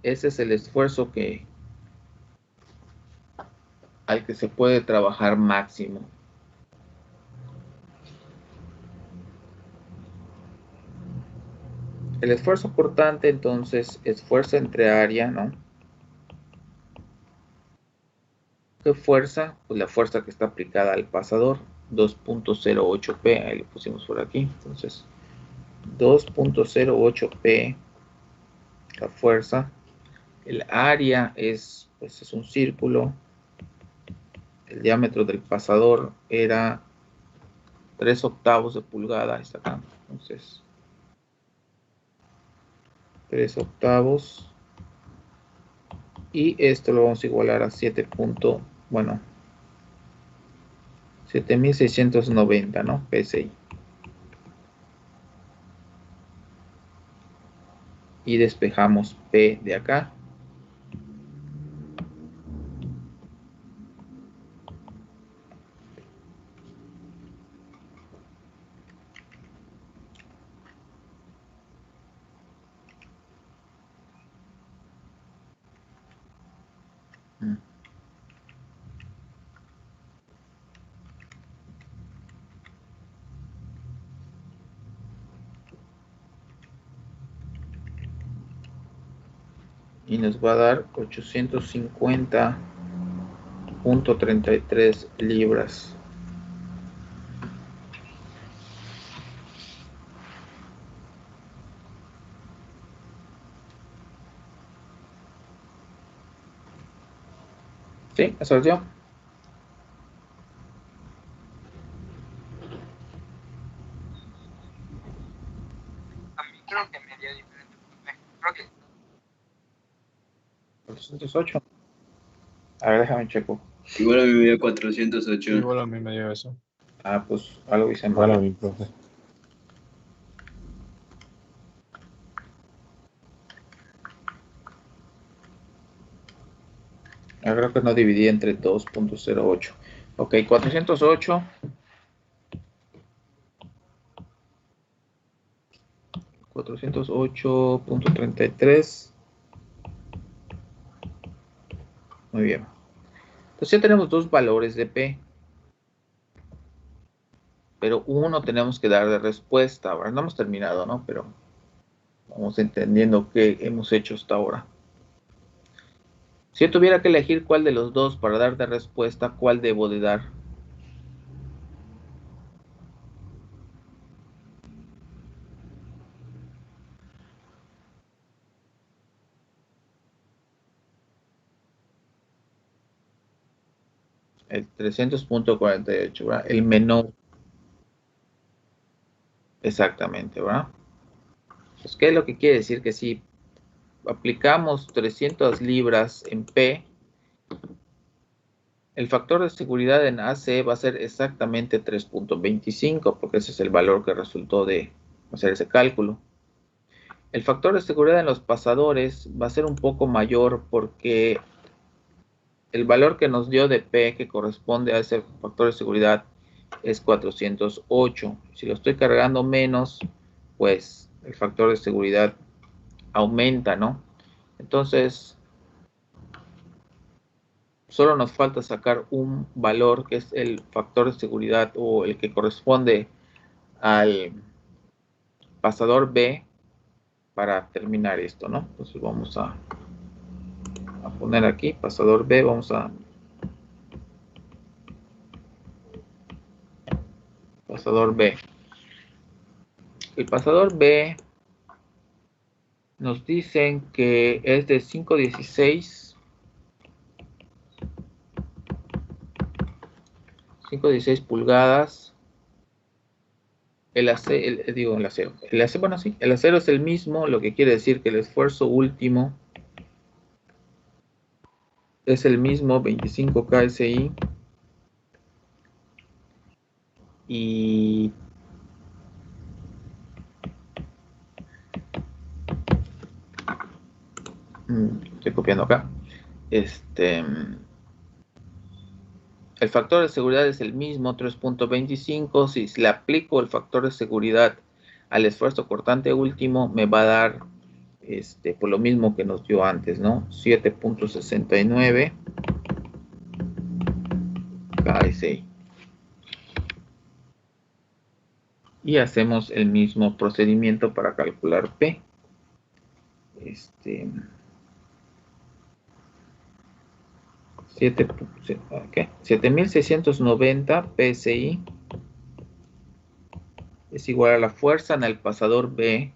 [SPEAKER 1] Ese es el esfuerzo al que se puede trabajar máximo. El esfuerzo cortante, entonces, es fuerza entre área, ¿no? ¿Qué fuerza? Pues la fuerza que está aplicada al pasador, 2.08P, ahí lo pusimos por aquí. Entonces, 2.08P, la fuerza. El área es, pues es un círculo. El diámetro del pasador era 3/8 de pulgada. Ahí está acá. Entonces, 3/8. Y esto lo vamos a igualar a 7.690, ¿no? PSI. Y despejamos P de acá. Y nos va a dar 850.33 libras. ¿Sí? ¿Eso es yo?
[SPEAKER 5] A mí creo que me dio diferente. Creo que
[SPEAKER 1] 408. A ver, déjame checo.
[SPEAKER 3] Igual a mí me dio 408.
[SPEAKER 6] Igual a mí me dio eso.
[SPEAKER 1] Ah, pues algo hice
[SPEAKER 6] Igual a
[SPEAKER 1] mal.
[SPEAKER 6] mí, profe.
[SPEAKER 1] Creo que no dividí entre 2.08. Ok, 408. 408.33. Muy bien. Entonces ya tenemos dos valores de P. Pero uno tenemos que dar de respuesta. Ahora no hemos terminado, ¿no? Pero vamos entendiendo qué hemos hecho hasta ahora. Si yo tuviera que elegir cuál de los dos para dar de respuesta, ¿cuál debo de dar? El 300.48, ¿verdad? El menor. Exactamente, ¿verdad? Pues, ¿qué es lo que quiere decir? Que si aplicamos 300 libras en P, el factor de seguridad en AC va a ser exactamente 3.25, porque ese es el valor que resultó de hacer ese cálculo. El factor de seguridad en los pasadores va a ser un poco mayor porque el valor que nos dio de P, que corresponde a ese factor de seguridad, es 408. Si lo estoy cargando menos, pues el factor de seguridad aumenta, ¿no? Entonces, solo nos falta sacar un valor que es el factor de seguridad o el que corresponde al pasador B para terminar esto, ¿no? Entonces vamos a poner aquí pasador B, vamos a pasador B. El pasador B nos dicen que es de 516 pulgadas. El acero, bueno, sí, el acero es el mismo, lo que quiere decir que el esfuerzo último es el mismo, 25 KSI. Y estoy copiando acá. El factor de seguridad es el mismo, 3.25. Si le aplico el factor de seguridad al esfuerzo cortante último, me va a dar por lo mismo que nos dio antes, ¿no? 7.69 KSI. Y hacemos el mismo procedimiento para calcular P. 7690 PSI es igual a la fuerza en el pasador B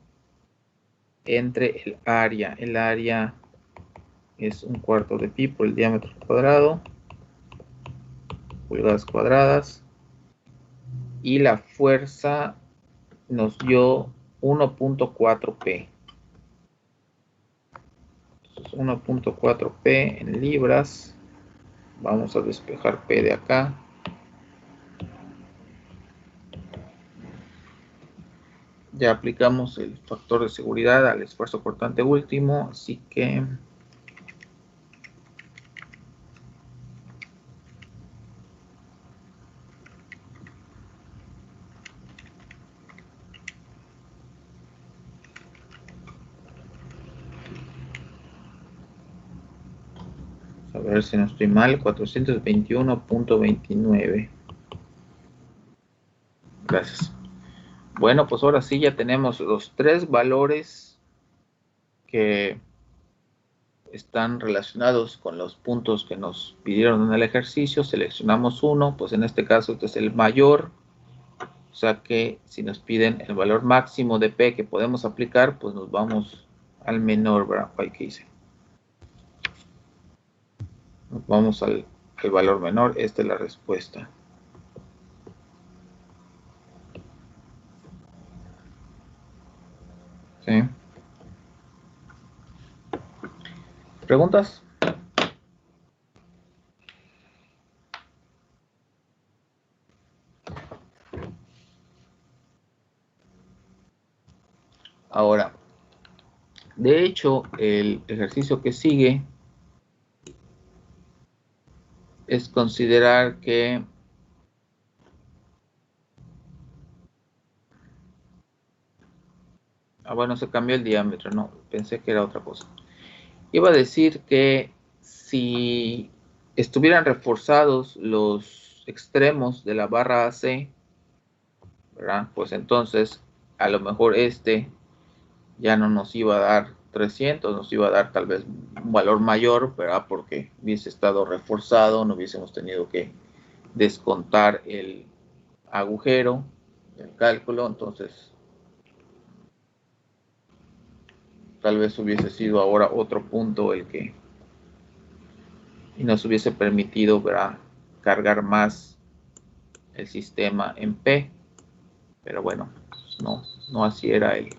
[SPEAKER 1] entre el área. El área es 1/4 de pi por el diámetro cuadrado, pulgadas cuadradas, y la fuerza nos dio 1.4 P. 1.4 P en libras. Vamos a despejar P de acá. Ya aplicamos el factor de seguridad al esfuerzo cortante último, así que a ver si no estoy mal, 421.29. Gracias. Bueno, pues ahora sí ya tenemos los tres valores que están relacionados con los puntos que nos pidieron en el ejercicio. Seleccionamos uno, pues en este caso este es el mayor. O sea que si nos piden el valor máximo de P que podemos aplicar, pues nos vamos al menor, ¿verdad? ¿Qué hice? Nos vamos al valor menor. Esta es la respuesta. ¿Sí? ¿Preguntas? Ahora, de hecho, el ejercicio que sigue es considerar que bueno, se cambió el diámetro, no, pensé que era otra cosa. Iba a decir que si estuvieran reforzados los extremos de la barra AC, ¿verdad? Pues entonces a lo mejor ya no nos iba a dar 300, nos iba a dar tal vez un valor mayor, ¿verdad? Porque hubiese estado reforzado, no hubiésemos tenido que descontar el agujero del cálculo, entonces tal vez hubiese sido ahora otro punto el que y nos hubiese permitido, ¿verdad?, cargar más el sistema en P, pero bueno, no así era el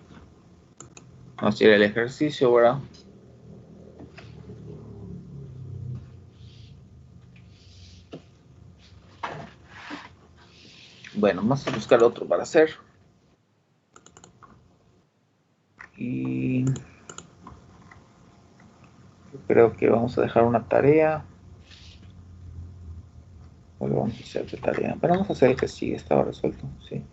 [SPEAKER 1] ejercicio, ¿verdad? Bueno, vamos a buscar otro para hacer. Y yo creo que vamos a dejar una tarea. O lo vamos a hacer de tarea. Pero vamos a hacer el que sigue, estaba resuelto, sí.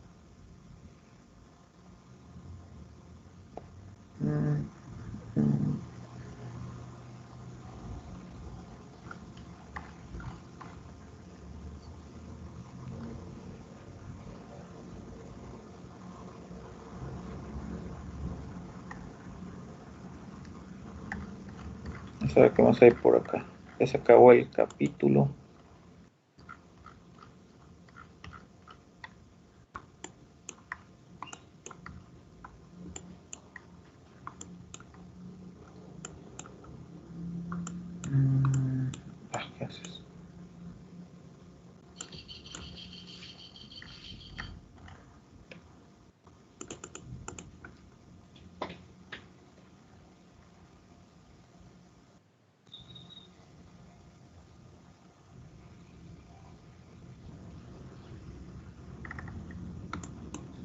[SPEAKER 1] Vamos a ver qué más hay por acá. Ya se acabó el capítulo. ¿Qué haces?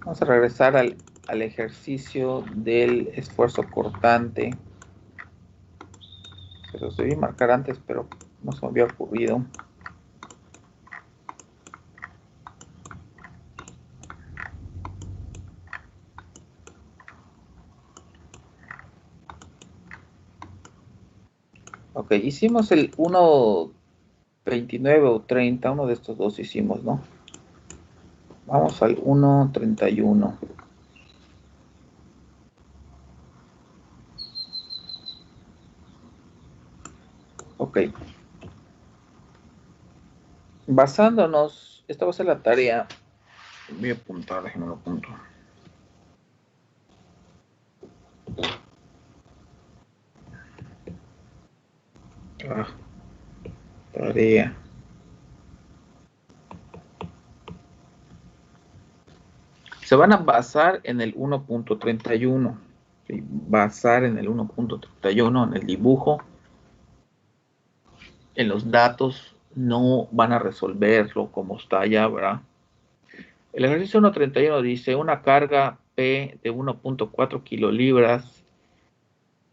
[SPEAKER 1] Vamos a regresar al ejercicio del esfuerzo cortante. Se los debí marcar antes, pero no se me había ocurrido. Ok, hicimos el 1.29 o 30, uno de estos dos hicimos, ¿no? Vamos al 1.31. Ok. Basándonos, esta va a ser la tarea. Voy a apuntar, déjenme lo apunto. Tarea. Se van a basar en el 1.31. ¿Sí? Basar en el 1.31, en el dibujo. En los datos no van a resolverlo como está allá, ¿verdad? El ejercicio 1.31 dice una carga P de 1.4 kilolibras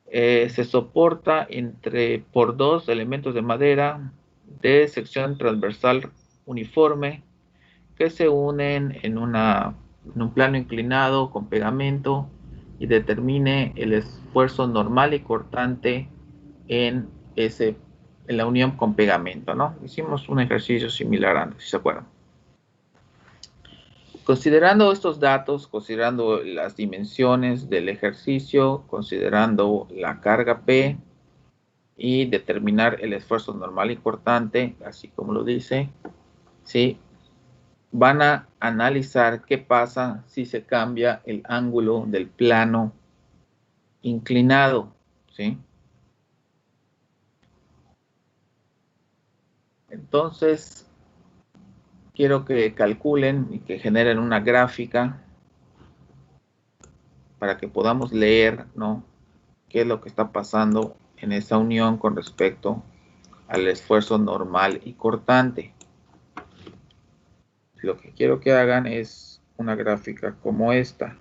[SPEAKER 1] se soporta por dos elementos de madera de sección transversal uniforme que se unen en un plano inclinado con pegamento y determine el esfuerzo normal y cortante en la unión con pegamento, ¿no? Hicimos un ejercicio similar antes, si se acuerdan. Considerando estos datos, considerando las dimensiones del ejercicio, considerando la carga P y determinar el esfuerzo normal y cortante, así como lo dice, ¿sí? Van a analizar qué pasa si se cambia el ángulo del plano inclinado, ¿sí? Entonces, quiero que calculen y que generen una gráfica para que podamos leer, ¿no?, qué es lo que está pasando en esa unión con respecto al esfuerzo normal y cortante. Lo que quiero que hagan es una gráfica como esta.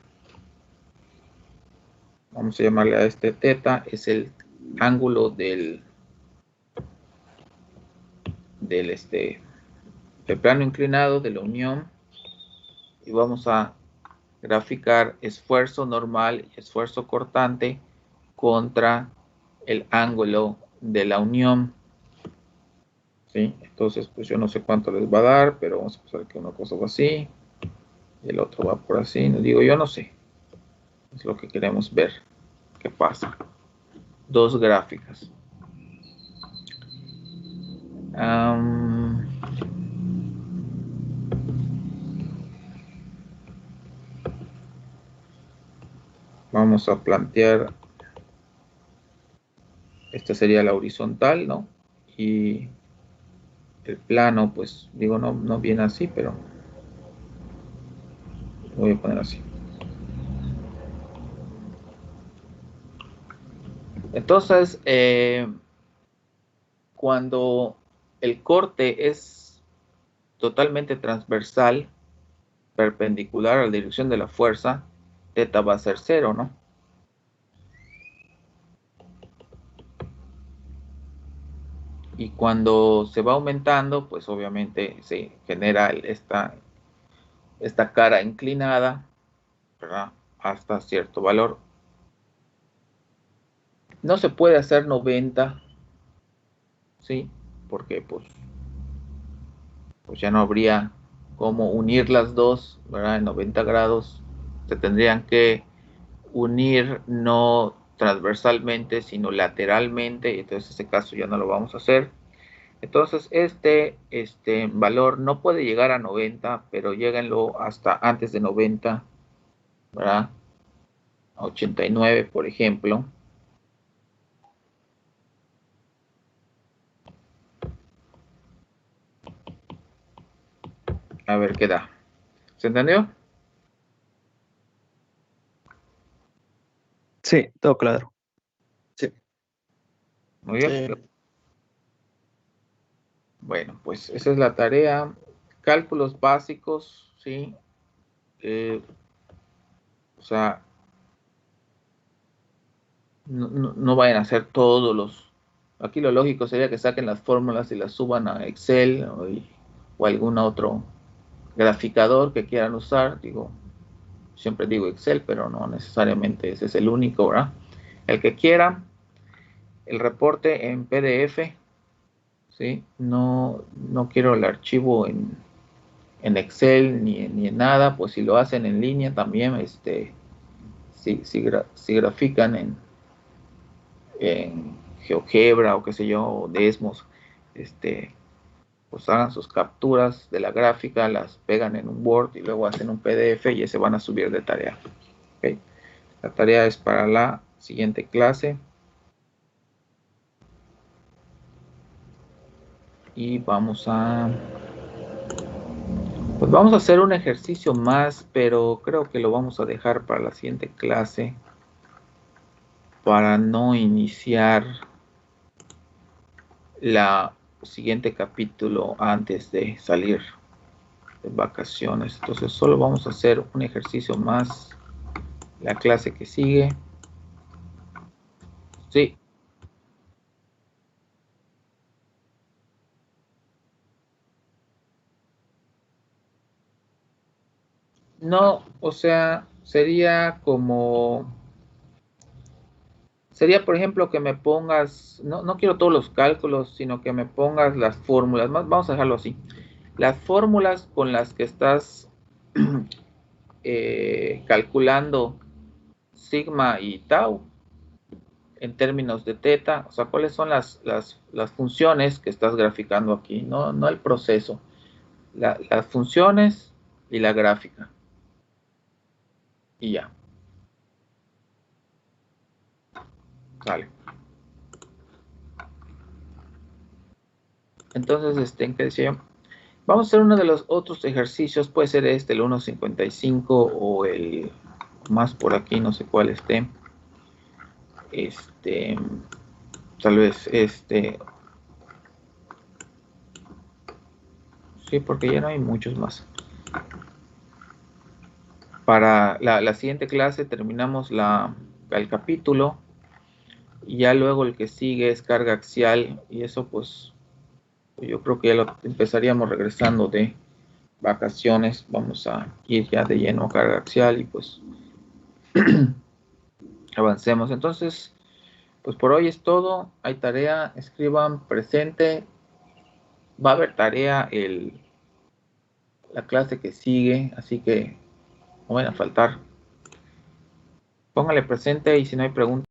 [SPEAKER 1] Vamos a llamarle a este teta, es el ángulo del plano inclinado de la unión, y vamos a graficar esfuerzo normal y esfuerzo cortante contra el ángulo de la unión, ¿sí? Entonces, pues yo no sé cuánto les va a dar, pero vamos a pensar que una cosa va así y el otro va por así. Les digo, yo no sé, es lo que queremos ver qué pasa. Dos gráficas. Vamos a plantear, esta sería la horizontal, ¿no? Y el plano, pues digo, no viene así, pero lo voy a poner así. Entonces, cuando el corte es totalmente transversal, perpendicular a la dirección de la fuerza, teta va a ser 0, ¿no? Y cuando se va aumentando, pues obviamente se genera esta cara inclinada, ¿verdad?, hasta cierto valor. No se puede hacer 90, ¿sí? Porque pues ya no habría cómo unir las dos, ¿verdad? En 90 grados se tendrían que unir no transversalmente, sino lateralmente, y entonces en este caso ya no lo vamos a hacer. Entonces este valor no puede llegar a 90, pero lléguenlo hasta antes de 90, ¿verdad? A 89, por ejemplo. A ver qué da. ¿Se entendió?
[SPEAKER 4] Sí, todo claro.
[SPEAKER 6] Sí.
[SPEAKER 1] Muy bien. Bueno, pues esa es la tarea. Cálculos básicos, ¿sí? O sea, no vayan a hacer todos los... Aquí lo lógico sería que saquen las fórmulas y las suban a Excel o algún otro graficador que quieran usar. Digo, siempre digo Excel, pero no necesariamente ese es el único, ¿verdad? El que quiera, el reporte en PDF, ¿sí? No quiero el archivo en Excel ni en nada, pues si lo hacen en línea también, si grafican en GeoGebra o qué sé yo, o Desmos, pues hagan sus capturas de la gráfica, las pegan en un Word y luego hacen un PDF y ese van a subir de tarea. ¿Okay? La tarea es para la siguiente clase. Y vamos a hacer un ejercicio más, pero creo que lo vamos a dejar para la siguiente clase para no iniciar la siguiente capítulo antes de salir de vacaciones. Entonces solo vamos a hacer un ejercicio más la clase que sigue. Sí. No, o sea, sería como... Sería, por ejemplo, que me pongas... No quiero todos los cálculos, sino que me pongas las fórmulas. Vamos a dejarlo así. Las fórmulas con las que estás calculando sigma y tau en términos de teta, o sea, cuáles son las funciones que estás graficando aquí, no el proceso, las funciones y la gráfica. Y ya. Sale. Entonces, ¿qué decía yo? Vamos a hacer uno de los otros ejercicios, puede ser el 1.55 o el más por aquí, no sé cuál esté. Tal vez sí, porque ya no hay muchos más. Para la siguiente clase terminamos el capítulo y ya luego el que sigue es carga axial y eso pues yo creo que ya lo empezaríamos regresando de vacaciones. Vamos a ir ya de lleno a carga axial y pues avancemos. Entonces, pues por hoy es todo. Hay tarea, escriban presente. Va a haber tarea la clase que sigue, así que no van a faltar. Póngale presente y si no hay preguntas.